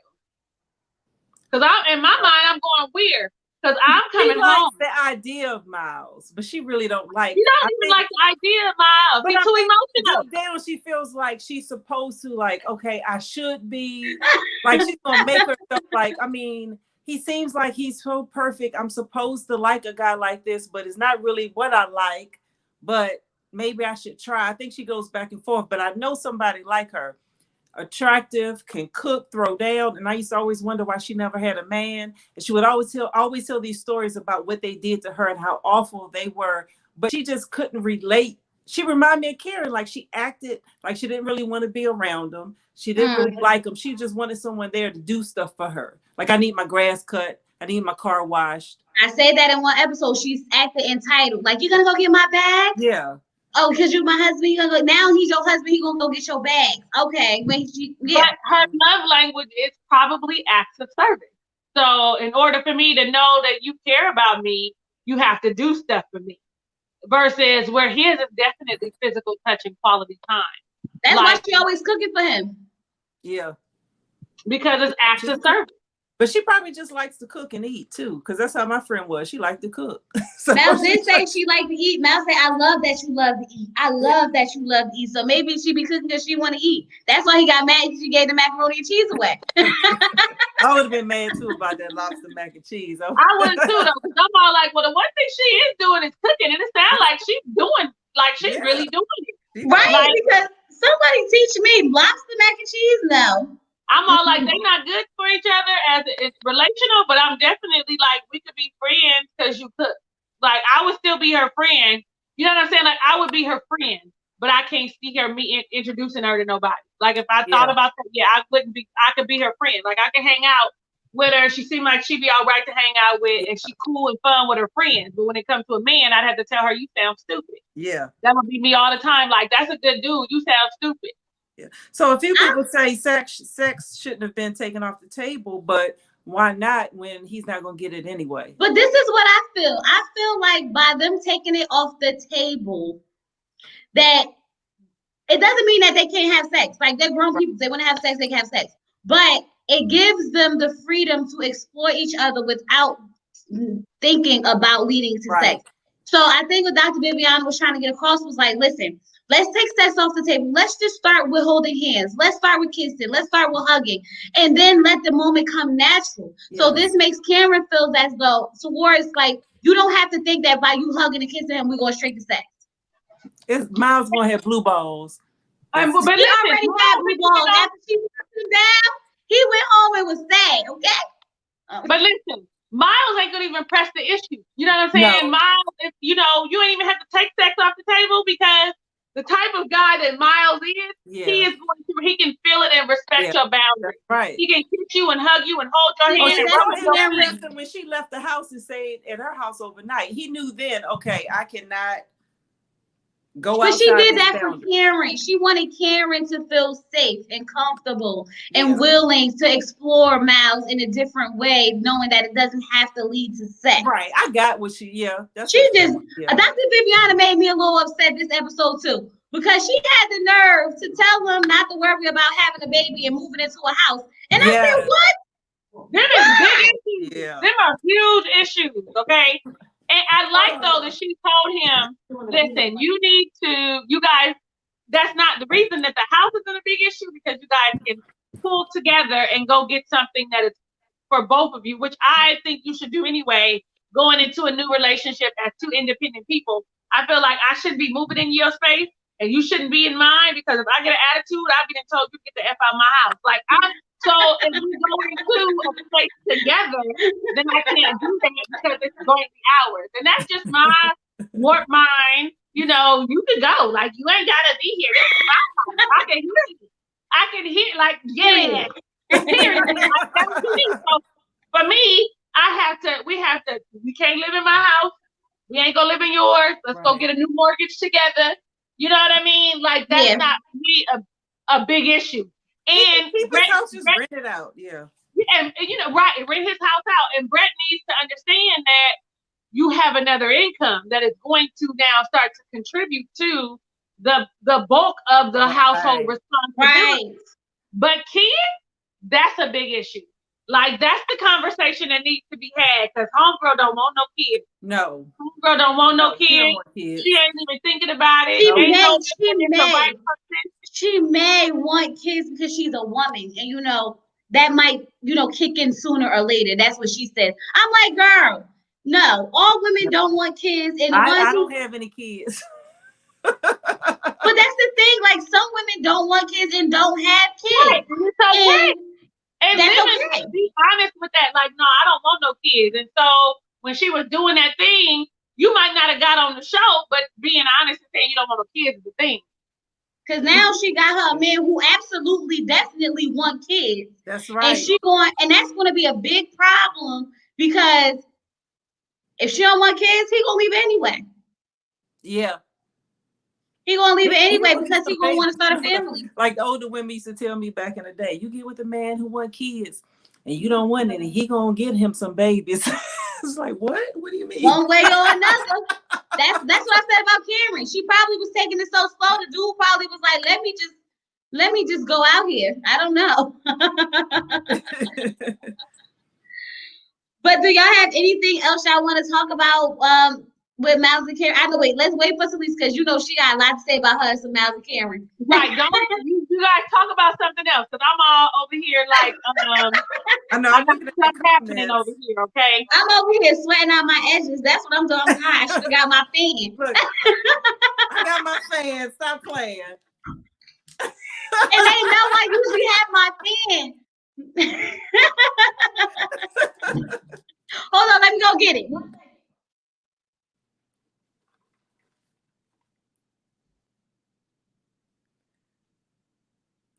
Because in my mind I'm going weird. Because I'm coming home. The idea of Miles, but she really don't like. You don't even like the idea of Miles. He's too emotional. Deep down, she feels like she's supposed to, like, okay, I should be, like, she's gonna make herself like. I mean, he seems like he's so perfect. I'm supposed to like a guy like this, but it's not really what I like. But maybe I should try. I think she goes back and forth. But I know somebody like her. Attractive, can cook, throw down, and I used to always wonder why she never had a man. And she would always tell these stories about what they did to her and how awful they were, but she just couldn't relate. She reminded me of Karen, like she acted like she didn't really want to be around them. She didn't really like them. She just wanted someone there to do stuff for her. Like I need my grass cut, I need my car washed. I said that in one episode. She's acting entitled. Like, you gonna go get my bag? Yeah. Oh, because you're my husband. You gonna go now? He's your husband. He gonna go get your bag. Okay. But her love language is probably acts of service. So in order for me to know that you care about me, you have to do stuff for me. Versus where his is definitely physical touch and quality time. That's why she always cooking for him. Yeah. Because it's acts of service. But she probably just likes to cook and eat too, because that's how my friend was. She liked to cook. So Mel did say she liked to eat. Mel said, I love that you love to eat. I love that you love to eat. So maybe she be cooking because she want to eat. That's why he got mad. She gave the macaroni and cheese away. I would have been mad too about that lobster mac and cheese. I would too, though, because I'm all like, well, the one thing she is doing is cooking, and it sounds like she's doing, like she's really doing it. Right, like, because somebody teach me lobster mac and cheese now. I'm all like, they're not good for each other as it's relational, but I'm definitely like, we could be friends because you cook. Like, I would still be her friend. You know what I'm saying? Like, I would be her friend, but I can't see her introducing her to nobody. Like, if I thought about that, I could be her friend. Like, I can hang out with her. She seemed like she'd be all right to hang out with, and she cool and fun with her friends. But when it comes to a man, I'd have to tell her, you sound stupid. Yeah. That would be me all the time. Like, that's a good dude. You sound stupid. Yeah. So a few people say sex shouldn't have been taken off the table, but why not when he's not going to get it anyway? But this is what I feel. I feel like by them taking it off the table, that it doesn't mean that they can't have sex. Like, they're grown people. They want to have sex, they can have sex. But it gives them the freedom to explore each other without thinking about leading to sex. So I think what Dr. Viviana was trying to get across was like, listen, let's take sex off the table. Let's just start with holding hands. Let's start with kissing. Let's start with hugging. And then let the moment come natural. Yes. So this makes Cameron feel as though towards like, you don't have to think that by you hugging and kissing him, we're going straight to sex. Miles going to have blue balls. But he already had blue balls. After she put him down, he went home and was sad, okay? But listen, Miles ain't gonna even press the issue. You know what I'm saying? No. Miles, if, you ain't even have to take sex off the table because the type of guy that Miles is, he can feel it and respect your boundaries. Right. He can kiss you and hug you and hold your hand. When she left the house and stayed at her house overnight, he knew then, okay, I cannot go outside. But she did that for Karen. She wanted Karen to feel safe and comfortable and willing to explore Miles in a different way, knowing that it doesn't have to lead to sex. Right. I got what she, Dr. Viviana made me a little upset this episode too, because she had the nerve to tell him not to worry about having a baby and moving into a house. And I said, what? Them is big issues. Them are huge issues, okay? And I like, though, that she told him, listen, you guys, that's not the reason that the house isn't a big issue, because you guys can pull together and go get something that is for both of you, which I think you should do anyway, going into a new relationship as two independent people. I feel like I shouldn't be moving in your space and you shouldn't be in mine, because if I get an attitude, I'll get told you get the F out of my house. Like, so if we go into a place together, then I can't do that because it's going to be ours. And that's just my warped mind. You can go. Like, you ain't got to be here. I can hear you. I can hear, like, yeah. So for me, we can't live in my house. We ain't going to live in yours. Let's go get a new mortgage together. You know what I mean? Like, that's not me a big issue. And keep his house just rented out, and rent his house out. And Brett needs to understand that you have another income that is going to now start to contribute to the bulk of the household responsibility. Right. But kids, that's a big issue. Like, that's the conversation that needs to be had, because homegirl don't want no kids. No. Homegirl don't want no kids. She ain't even thinking about it. She may want kids because she's a woman, and that might kick in sooner or later. That's what she said. I'm like, girl, no, all women don't want kids, and I don't have any kids. But that's the thing. Like, some women don't want kids and don't have kids. Right. And women be honest with that. Like, no, I don't want no kids. And so when she was doing that thing, you might not have got on the show, but being honest and saying you don't want no kids is the thing. Because now she got her a man who absolutely, definitely want kids. That's right. And that's going to be a big problem, because if she don't want kids, he gonna leave it anyway. Yeah. He gonna leave it anyway because he gonna want to start a family. Like the older women used to tell me back in the day, you get with a man who want kids and you don't want any, he gonna get him some babies. It's like, what? What do you mean? One way or another. That's what I said about Cameron. She probably was taking it so slow. The dude probably was like, let me just go out here. I don't know. But do y'all have anything else y'all want to talk about with Miles and Karen? I know. Wait, let's wait for Talisa because you know she got a lot to say about her and some Miles and Karen. Right? Don't you guys talk about something else? Because I'm all over here like I know. I got stuff happening over here. Okay. I'm over here sweating out my edges. That's what I'm doing. I'm hot. I should have got my fan. Look, I got my fan. Stop playing. And they know I usually have my fan. Hold on, let me go get it.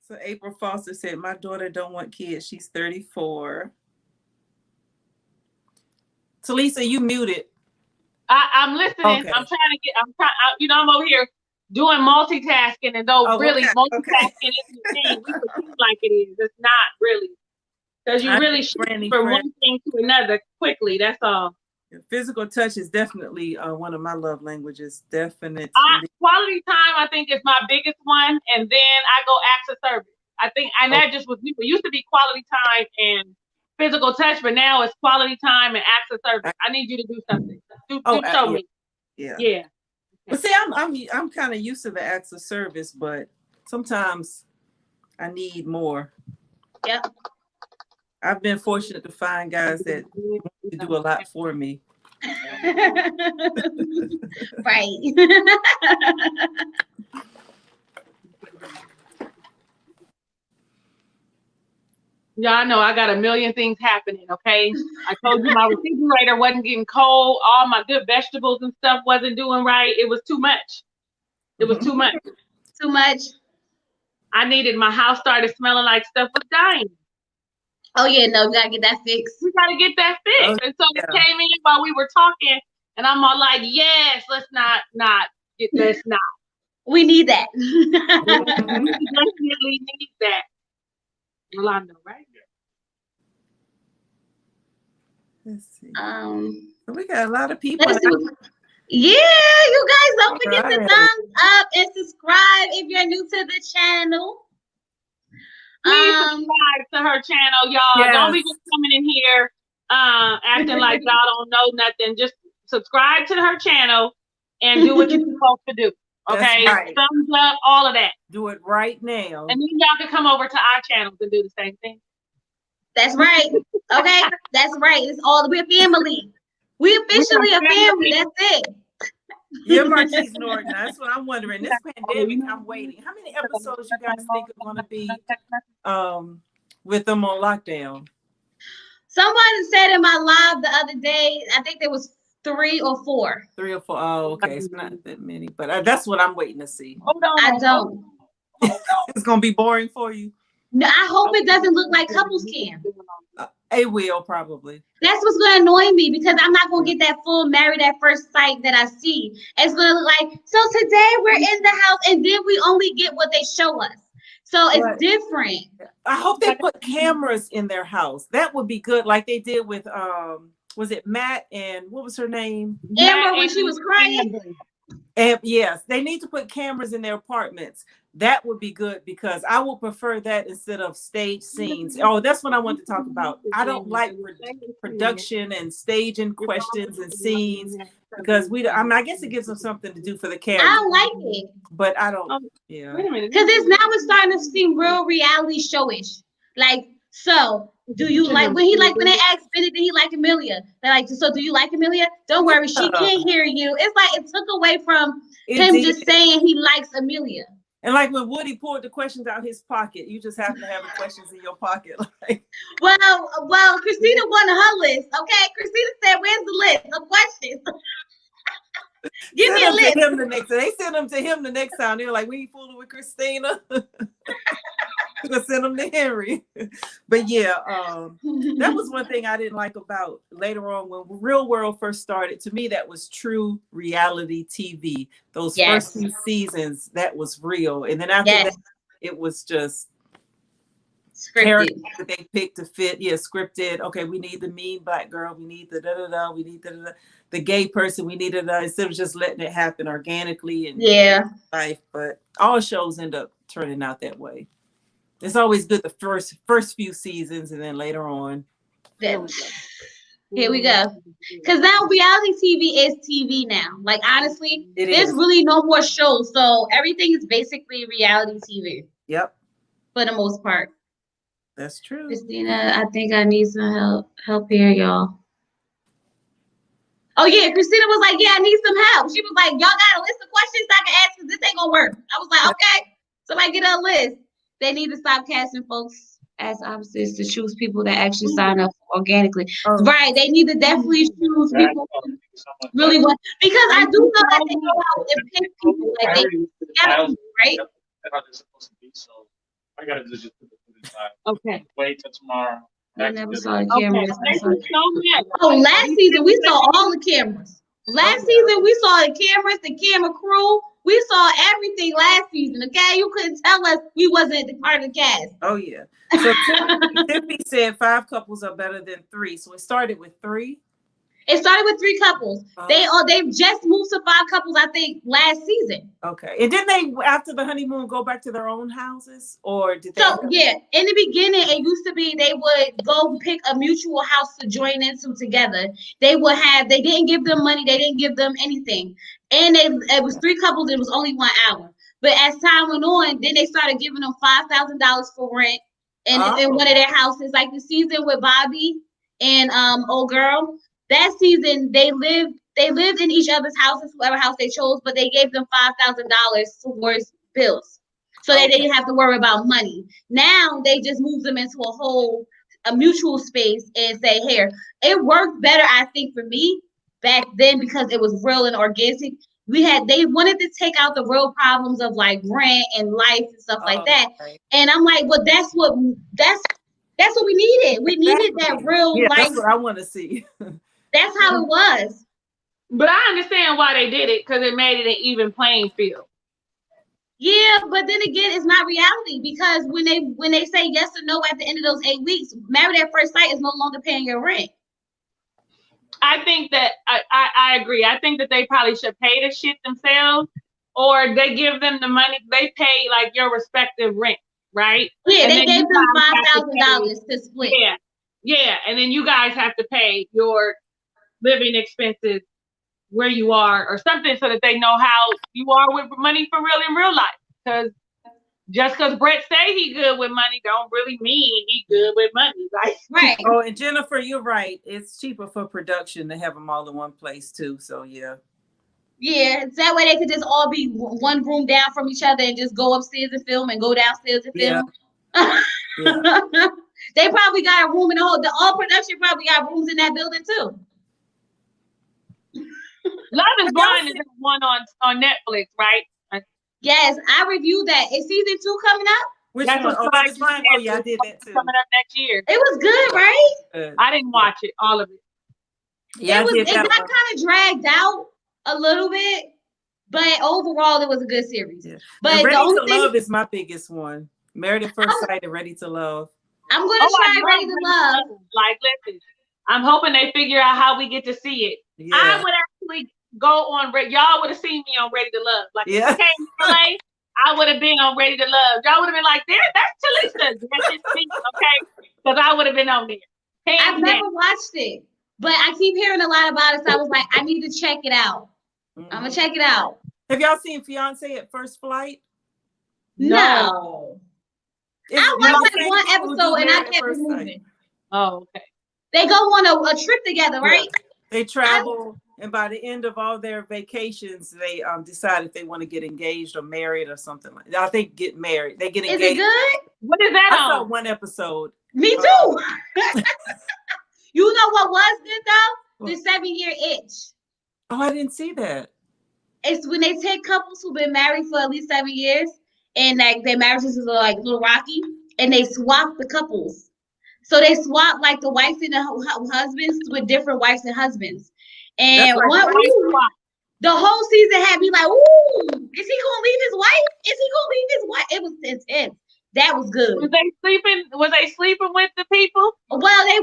So April Foster said, my daughter don't want kids. She's 34. Talisa, you muted. I'm listening. Okay. I'm over here doing multitasking, and though really multitasking isn't a thing, we pretend like it is. It's not really. Because you really shift from one thing to another quickly. That's all. Physical touch is definitely one of my love languages. Definitely. Quality time, I think, is my biggest one. And then I go acts of service. I think, and that just was, it used to be quality time and physical touch, but now it's quality time and acts of service. I need you to do something. Show me. Yeah. Yeah. But see, I'm kind of used to the acts of service, but sometimes I need more. Yep. I've been fortunate to find guys that want to do a lot for me. Right. Y'all know I got a million things happening, okay? I told you my refrigerator wasn't getting cold. All my good vegetables and stuff wasn't doing right. It was too much. It was too much. Too much. I needed, my house started smelling like stuff was dying. Oh, yeah, no, we got to get that fixed. We got to get that fixed. And so it came in while we were talking, and I'm all like, yes, let's not. We need that. We definitely need that. Rolando, right? Let's see. So we got a lot of people. Yeah, you guys don't forget to thumbs up and subscribe if you're new to the channel. Please subscribe to her channel, y'all. Yes. Don't be just coming in here acting like y'all don't know nothing. Just subscribe to her channel and do what you're supposed to do. Okay, right. Thumbs up, all of that. Do it right now. And then y'all can come over to our channels and do the same thing. That's right. Okay, that's right. It's all, we're family. We officially a family. That's it. You're Marquise Norton. That's what I'm wondering. This pandemic, I'm waiting. How many episodes you guys think are going to be with them on lockdown? Someone said in my live the other day, I think there was 3 or 4. 3 or 4. Oh, okay. It's not that many, but that's what I'm waiting to see. Hold on. I don't. It's going to be boring for you. No, I hope it doesn't look like couples cam. It will probably. That's what's going to annoy me because I'm not going to get that full married at first sight that I see. It's going to look like, so today we're in the house and then we only get what they show us. So it's different. I hope they put cameras in their house. That would be good, like they did with was it Matt and what was her name? Amber, when she was crying. And yes, they need to put cameras in their apartments. That would be good because I would prefer that instead of stage scenes. Oh, that's what I want to talk about. I don't like production and staging questions and scenes because I guess it gives them something to do for the camera. I like it, but I don't. Yeah, wait a minute. Because it's starting to seem real reality showish. Like, so do you like when they asked Benny, did he like Amelia? They're like, so do you like Amelia? Don't worry, she can't hear you. It's like it took away from him just saying he likes Amelia. And like when Woody pulled the questions out his pocket, you just have to have the questions in your pocket. Like, well, Christina won her list. Okay, Christina said, "Where's the list of questions? Give me a list." They sent them to him the next time. They were like, "We ain't fooling with Christina." Could have sent them to Henry. But yeah, that was one thing I didn't like about later on when Real World first started. To me, that was true reality TV. Those first few seasons, that was real. And then after that, it was just characters that they picked to fit. Yeah, scripted. Okay, we need the mean black girl. We need the da-da-da. We need the gay person. We needed instead of just letting it happen organically and life. But all shows end up turning out that way. It's always good the first few seasons, and then later on. Here we go. Because now reality TV is TV now. Like honestly, there's really no more shows, so everything is basically reality TV. Yep. For the most part. That's true. Christina, I think I need some help here, y'all. Oh yeah, Christina was like, yeah, I need some help. She was like, y'all got a list of questions I can ask because this ain't gonna work. I was like, okay. Somebody get a list. They need to stop casting folks as opposites to choose people that actually sign up organically. Right. They need to definitely choose people who really want, because I do know that they go out and pick people like they together, right? I gotta just put the aside. Okay. Wait till tomorrow. I never saw the cameras. Oh, last season we saw all the cameras. Last season we saw the cameras, the camera crew. We saw everything last season. Okay, you couldn't tell us we wasn't part of the cast. Oh yeah. So Tiffany said 5 couples are better than 3. So it started with 3. It started with 3 couples. They just moved to 5 couples, I think, last season. Okay. And didn't they, after the honeymoon, go back to their own houses? Or did they? So, yeah. In the beginning, it used to be they would go pick a mutual house to join into together. They didn't give them money. They didn't give them anything. And it was 3 couples. It was only 1 hour. But as time went on, then they started giving them $5,000 for rent in one of their houses. Like the season with Bobby and old girl. That season, they lived in each other's houses, whoever house they chose, but they gave them $5,000 towards bills. So they didn't have to worry about money. Now they just move them into a mutual space and say, here. It worked better, I think, for me back then because it was real and organic. They wanted to take out the real problems of like rent and life and stuff like that. Right. And I'm like, well, that's what we needed. We needed that real life. That's what I want to see. That's how it was. But I understand why they did it because it made it an even playing field. Yeah, but then again, it's not reality because when they say yes or no at the end of those 8 weeks, married at first sight is no longer paying your rent. I think that I agree. I think that they probably should pay the shit themselves, or they give them the money. They pay like your respective rent, right? Yeah, they gave them $5,000 to split. Yeah, and then you guys have to pay your living expenses where you are or something so that they know how you are with money for real in real life. Because just because Brett say he good with money don't really mean he good with money. Right. Oh, and Jennifer, you're right. It's cheaper for production to have them all in one place too. So yeah. Yeah, that way they could just all be one room down from each other and just go upstairs and film and go downstairs and film. Yeah. They probably got a room in all production probably got rooms in that building too. Love is Blind is one on Netflix, right? Yes, I reviewed that. Is season 2 coming up? Which one? Love is Blind? Oh yeah, I did that too. Coming up next year. It was good, right? I didn't watch it, all of it. Yeah, it got kind of dragged out a little bit, but overall it was a good series. Yeah. But and Ready to Love is my biggest one. Married at First Sight and Ready to Love. I'm gonna try Ready to Love. Like, listen, I'm hoping they figure out how we get to see it. Yeah. I would actually go on. Y'all would have seen me on Ready to Love. Like, if it came to LA, I would have been on Ready to Love. Y'all would have been like, that's Talisa. Okay, because I would have been on there. I've never watched it, but I keep hearing a lot about it. So I was like, I need to check it out. I'm gonna check it out. Have y'all seen Fiance at First Flight? No. I watched like 1 episode and I kept moving. Oh, okay. They go on a trip together, right? Yeah. They travel, and by the end of all their vacations, they decide if they want to get engaged or married or something like that. I think get married. They get engaged. Is it good? What is that I saw 1 episode. Me too. You know what was good though? The 7-year itch. Oh, I didn't see that. It's when they take couples who've been married for at least 7 years and like their marriages are like a little rocky, and they swapped the couples. So they swapped like the wives and the husbands with different wives and husbands. And the whole season had me like, ooh, is he gonna leave his wife? Is he gonna leave his wife? It was intense. That was good. Was they sleeping with the people? Well, they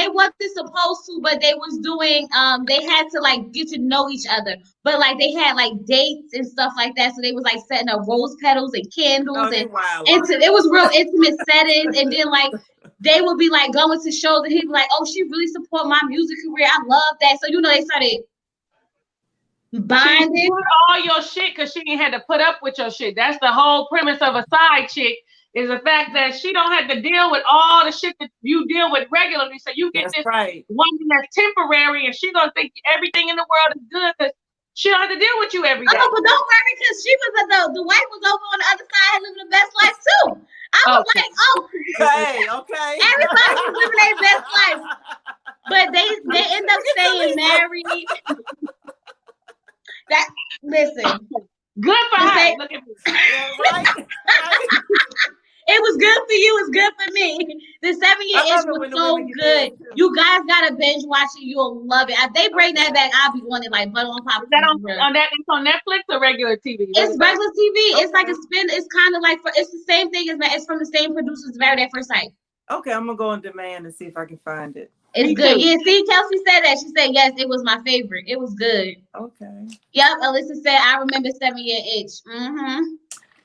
wasn't supposed to, but they was doing they had to like get to know each other. But like they had like dates and stuff like that. So they was like setting up rose petals and candles and it was real intimate settings. And then like they would be like going to shows and he'd be like, oh, she really support my music career. I love that. So they started bonding. She put all your shit because she ain't had to put up with your shit. That's the whole premise of a side chick, is the fact that she don't have to deal with all the shit that you deal with regularly. So you get this woman that's temporary, and she gonna think everything in the world is good because she don't have to deal with you every day. Oh, but don't worry, because she was the wife was over on the other side living the best life too. I was like, okay. Everybody was living their best life, but they end up staying married. That listen, good for her. Look at me. It was good for you. It's good for me. The 7-year itch was so good. You guys gotta binge watch it. You'll love it. If they bring that back, I'll be on it like butter on pop. Is that it's on Netflix or regular TV? It's regular TV. It's like a spin. It's kind of like it's the same thing as it's from the same producers, Married at First Sight. Okay, I'm gonna go on demand and see if I can find it. It's good. Yeah, see, Kelsey said that. She said, yes, it was my favorite. It was good. Okay. Yep, Alyssa said, I remember 7-year itch. Mm-hmm.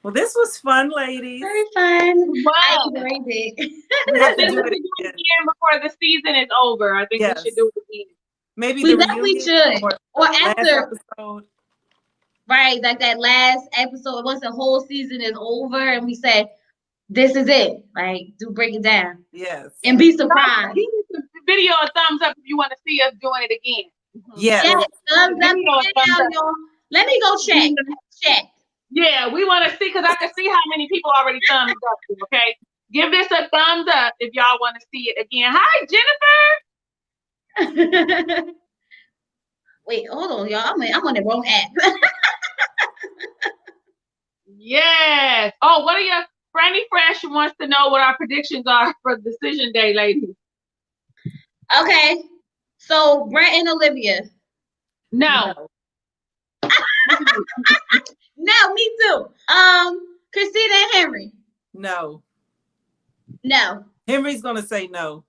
Well, this was fun, ladies. Very fun. Wow. I enjoyed it. I think we should do it again before the season is over. I think we should do it again. Maybe we definitely should. Or after. Episode. Right, like that last episode, once the whole season is over and we say, this is it. Like, do break it down. Yes. And be surprised. Give us a video a thumbs up if you want to see us doing it again. Yes. Thumbs up. Y'all. Let me go check. Yeah, we want to see, because I can see how many people already thumbs up. Okay, give this a thumbs up if y'all want to see it again. Hi, Jennifer. Wait, hold on, y'all. I'm on the wrong app. Yes. Oh, what are your Franny Fresh wants to know what our predictions are for Decision Day, ladies. Okay, so Brett and Olivia. No. No, me too. Christina and Henry. No. Henry's gonna say no.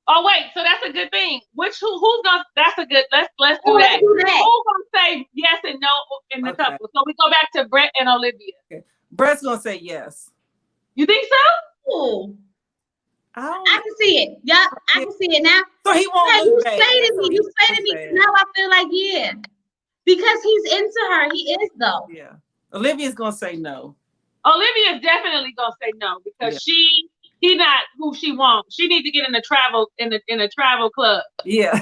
Oh wait, so that's a good thing. Who's gonna? That's a good. Let's do that. Who's gonna say yes and no in the couple? So we go back to Brett and Olivia. Okay. Brett's gonna say yes. You think so? Ooh. I can see it. Yep, I can see it now. So he won't. You say to me. Now I feel like yeah, because he's into her. He is though. Yeah. Olivia's gonna say no. Olivia's definitely gonna say no because he not who she wants. She needs to get in a travel club. Yeah.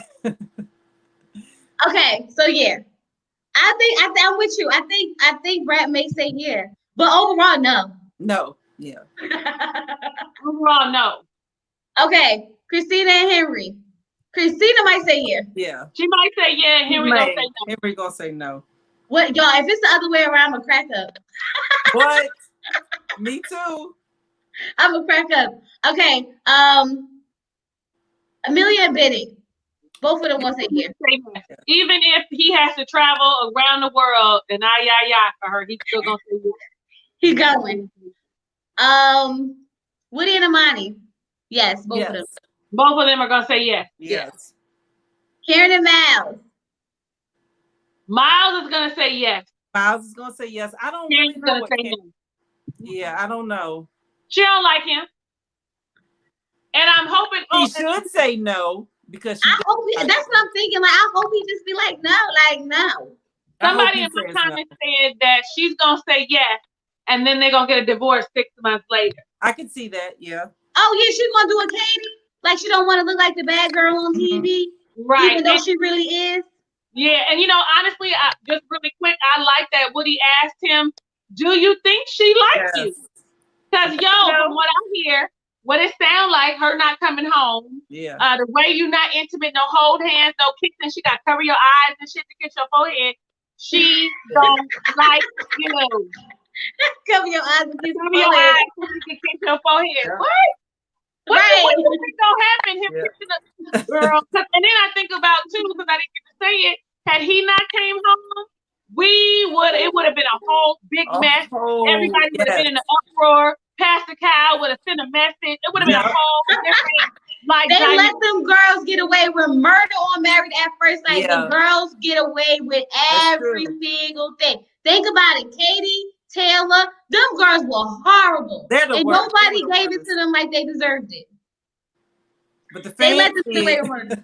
Okay, so yeah, I'm with you. I think Brad may say yeah, but overall no. No. Yeah. Overall no. Okay, Christina and Henry. Christina might say yeah. Yeah. She might say yeah. Henry gonna say no. Henry gonna say no. What y'all? If it's the other way around, I'm a crack up. What? Me too. I'm a crack up. Okay. Amelia and Bennett. Both of them want to say yeah. Even if he has to travel around the world and for her, he's still gonna say yeah. He's going. Woody and Amani. Yes, both of them. Both of them are gonna say yes. Yes. Karen and Miles. Miles is gonna say yes. Miles is gonna say yes. I don't really know what Karen. Yeah, I don't know. She don't like him. And I'm hoping he should say no because I hope that's what I'm thinking. Like I hope he just be like no. Somebody in my comments said that she's gonna say yes, and then they're gonna get a divorce 6 months later. I can see that, yeah. Oh yeah, she's gonna do a Katie. Like she don't want to look like the bad girl on TV, right? Even though she really is. Yeah, and honestly, just really quick, I like that Woody asked him, "Do you think she likes you?" Because from what I hear, what it sound like, her not coming home. Yeah. The way you not intimate, no hold hands, no kissing. She got to cover your eyes and shit to kiss your forehead. She don't like you. Cover your eyes and kiss Cover your eyes so you can kiss your forehead. Yeah. What? What Right. do you think gonna happen? Him kissing the girl. And then I think about too, because I didn't get to say it. Had he not came home, it would have been a whole big mess. Everybody would have been in an uproar. Pastor Kyle would have sent a message. It would have been a whole different they let them girls get away with murder on Married at First Sight. Yeah. The girls get away with every single thing. Think about it. Katie, Taylor, them girls were horrible. And nobody gave it to them like they deserved it. But the fans they let them get away with murder.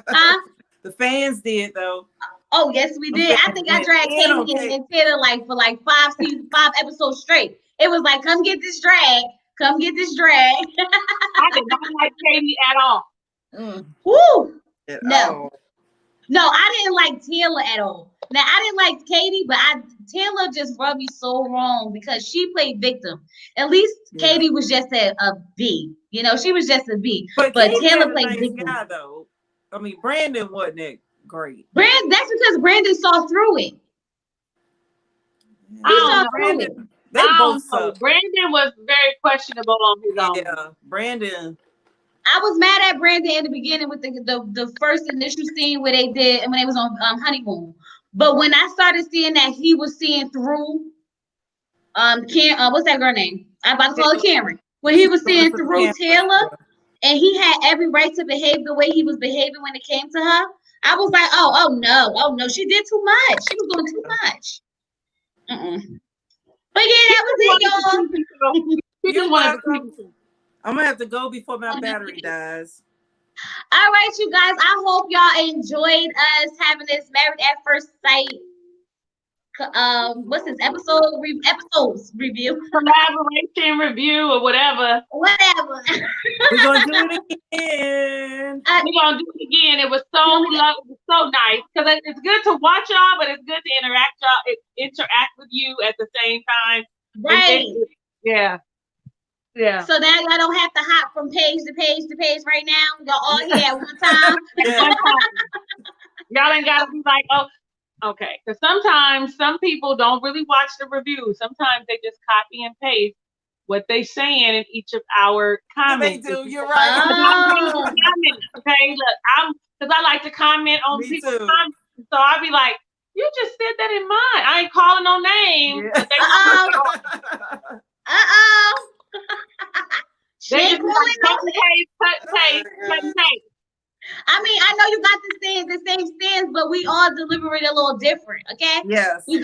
Huh? The fans did though. Oh yes, we did. I think I dragged Katie and Taylor for 5 episodes straight. It was like, come get this drag. Come get this drag. I did not like Katie at all. Woo! No. No, I didn't like Taylor at all. Now, I didn't like Katie, but Taylor just rubbed me so wrong because she played victim. At least Katie was just a B. You know, she was just a B. But Taylor played victim. Guy, though. I mean, Brandon wasn't that great. That's because Brandon saw through it. He saw through it. They both suck. Brandon was very questionable on his own. Yeah, Brandon. I was mad at Brandon in the beginning with the first initial scene where they did when they was on honeymoon. But when I started seeing that he was seeing through what's that girl name? I'm about to call her Karen. When he was seeing through Taylor and he had every right to behave the way he was behaving when it came to her, I was like, oh no, she did too much. She was doing too much. But yeah, that was it, y'all. He just wanted to. I'm gonna have to go before my battery dies. All right, you guys. I hope y'all enjoyed us having this Married at First Sight. What's this episodes review? Collaboration review or whatever. Whatever. We're gonna do it again. We're gonna do it again. It was so nice because it's good to watch y'all, but it's good to interact with you at the same time. Right. Yeah. Yeah. So now y'all don't have to hop from page to page to page right now. Y'all all here at one time. Y'all ain't gotta be like, oh, okay. Because sometimes some people don't really watch the review. Sometimes they just copy and paste what they saying in each of our comments. They do. You're right. Okay, look, because I like to comment on people's comments. So I'll be like, you just said that in mine. I ain't calling no names. Yeah. They just cut and paste. I mean, I know you got the same stance, but we all deliver it a little different, okay? Yes. We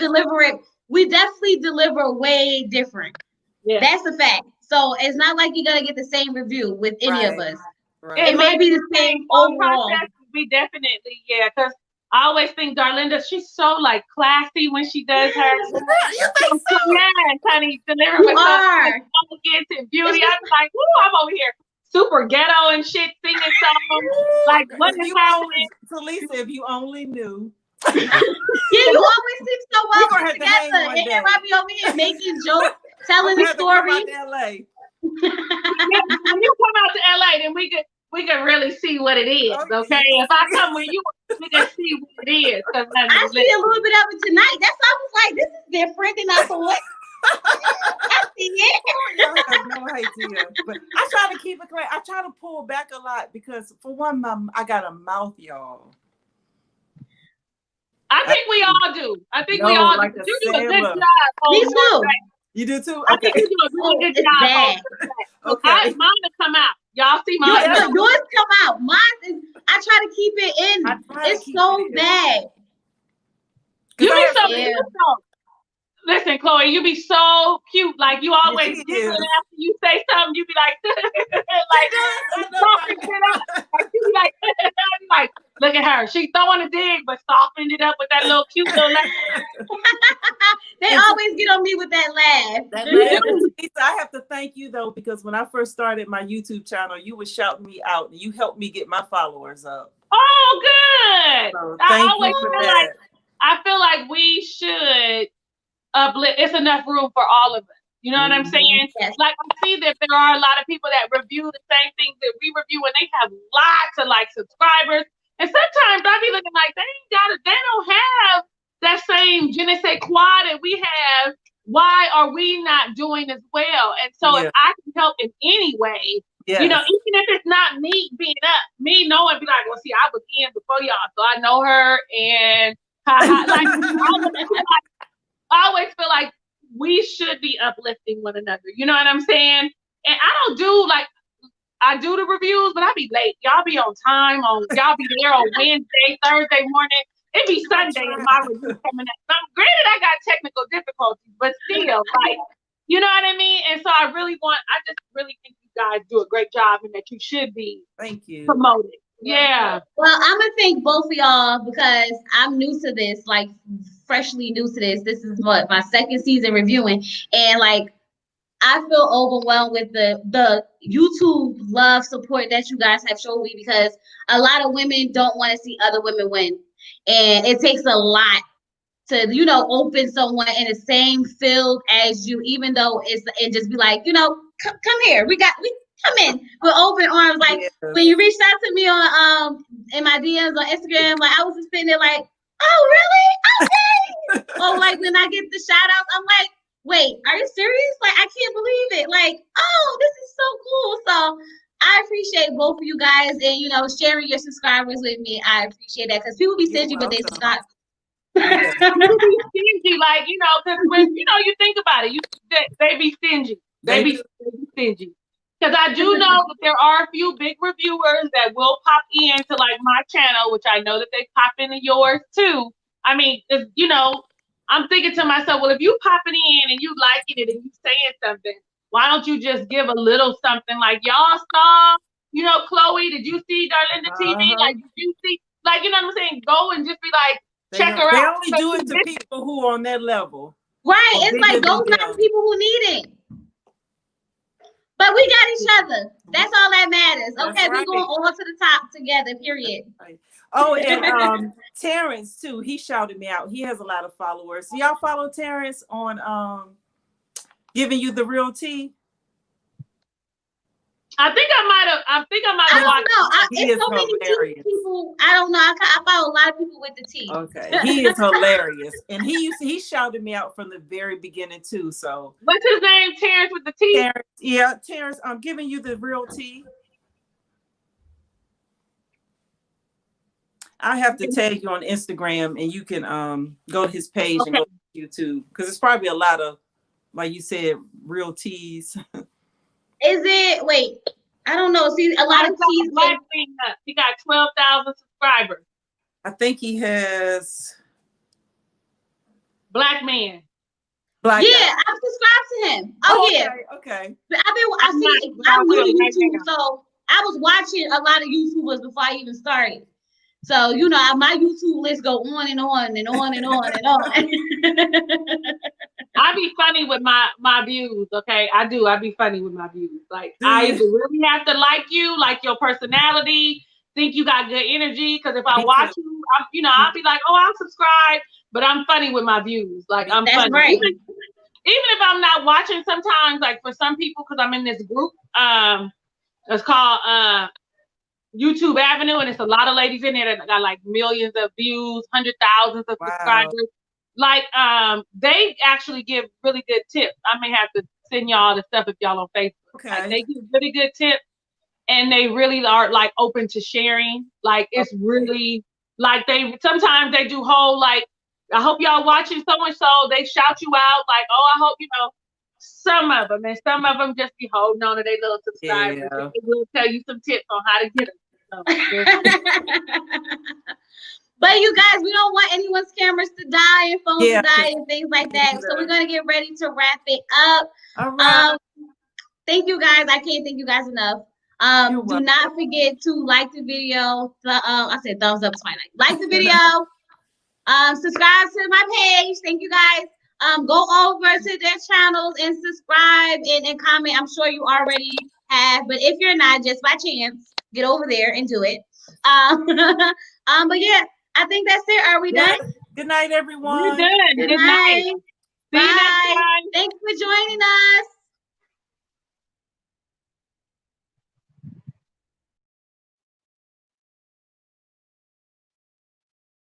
definitely deliver way different. Yeah. That's a fact. So it's not like you're gonna get the same review with any of us. Right. It may be the same overall. We definitely, because I always think DarLinda, she's so classy when she does her. You think so? Yes, honey, delivering with elegance and beauty. I'm like, woo, I'm over here super ghetto and shit, singing songs. Like, what is happening? Talisa, if you only knew. Yeah, you always seem so well together. And then I be over here making jokes, telling the story. When you come out to LA, then we can really see what it is, okay? If I come with you, we can see what it is. I see a little bit of it tonight. That's why I was like, this is different than I thought. I see it. I have no idea. But I try to keep it clean. I try to pull back a lot because, for one, I got a mouth, y'all. I think we all do. We all do. You do a good job. Me too. You do too? I think you do a really good job. Okay. Mine will come out. Y'all see mine? Yours come out. Mine is, I try to keep it in. It's so bad. You be so cute. Listen, Chloe, you be so cute. Like, you always giggle after you say something. You be like, like, look at her. She throwing a dig, but softened it up with that little cute little laugh. They always get on me with that laugh. I have to thank you, though, because when I first started my YouTube channel, you were shouting me out, and you helped me get my followers up. Oh, good. So I feel like we should uplift. It's enough room for all of us. You know what I'm saying? Yes. Like, I see that there are a lot of people that review the same things that we review, and they have lots of subscribers. And sometimes I be looking like they don't have that same je ne sais quoi that we have why are we not doing as well? And so if I can help in any way, you know, even if it's not me being up, me knowing, be like, well, see, I was in before y'all, so I know her, and like I always feel like we should be uplifting one another. You know what I'm saying? And I don't do like, I do the reviews, but I be late. Y'all be on time. Y'all be there on Wednesday, Thursday morning. It be Sunday and my review coming out. Now, granted, I got technical difficulties, but still, like, you know what I mean? And so I just really think you guys do a great job and that you should be promoted. Yeah. Well, I'm gonna thank both of y'all because I'm new to this, like freshly new to this. This is what my second season reviewing, and like I feel overwhelmed with the YouTube love support that you guys have shown me because a lot of women don't want to see other women win. And it takes a lot to, you know, open someone in the same field as you, even though and just be like, you know, come here. We come in with open arms. Like when you reached out to me on in my DMs on Instagram, like I was just sitting there like, oh really? Okay. Or like when I get the shout outs, I'm like, wait, are you serious? Like, I can't believe it. Like, oh, this is so cool. So I appreciate both of you guys and, you know, sharing your subscribers with me. I appreciate that because people be stingy, but they subscribe. People be stingy, like, you know, because when, you know, you think about it, they be stingy. They be stingy. Because I do know that there are a few big reviewers that will pop into, like, my channel, which I know that they pop into yours, too. I mean, you know, I'm thinking to myself, well, if you popping in and you liking it and you saying something, why don't you just give a little something like y'all saw, you know, Chloe, did you see DarLinda TV? Like, did you see, like, you know what I'm saying? Go and just be like, check her out. They only do it to people who are on that level. Right. It's like those are the people who need it. But we got each other. That's all that matters. Okay, we're going all to the top together, period. Right. Oh, and Terrence too. He shouted me out. He has a lot of followers. Do y'all follow Terrence on Giving You the Real Tea? I think I might have I don't know. It's so many people. I don't know. I follow a lot of people with the tea. Okay, he is hilarious, and he shouted me out from the very beginning too. So what's his name? Terrence with the tea. Terrence, yeah, Terrence. I'm Giving You the Real Tea. I have to tag you on Instagram, and you can go to his page and go to YouTube because it's probably a lot of, like you said, real teas. Is it? Wait, I don't know. See, a lot of teas. He got 12,000 subscribers. I think he has. Black man. Black guy. I'm subscribed to him. Oh yeah. Okay. I'm new to YouTube, so I was watching a lot of YouTubers before I even started. So, you know, my YouTube list go on and on and on and on and on. I be funny with my views, okay? I do. I be funny with my views. Like, I either really have to like you, like your personality, think you got good energy. Because if I watch you, I'll be like, oh, I'll subscribe. But I'm funny with my views. Like, I'm funny. Right. Even if I'm not watching sometimes, like for some people, because I'm in this group, it's called YouTube Avenue, and it's a lot of ladies in there that got like millions of views, 100,000 of subscribers. Like, they actually give really good tips. I may have to send y'all the stuff if y'all on Facebook. Okay. Like, they give really good tips, and they really are like open to sharing. Like, it's really like sometimes they do whole like, I hope y'all watching so and so. They shout you out like, oh, I hope you know. Some of them, and some of them just be holding on to their little subscribers. Yeah. They will tell you some tips on how to get them. But you guys, we don't want anyone's cameras to die and phones to die and things like that. So we're gonna get ready to wrap it up. All right. Thank you guys. I can't thank you guys enough. Do not forget to like the video. I said thumbs up twice. Like the video. Subscribe to my page. Thank you guys. Go over to their channels and subscribe and comment. I'm sure you already have, but if you're not, just by chance, get over there and do it. But yeah, I think that's it. Are we done? Good night, everyone. We're done. Good night. See you next time. Thanks for joining us.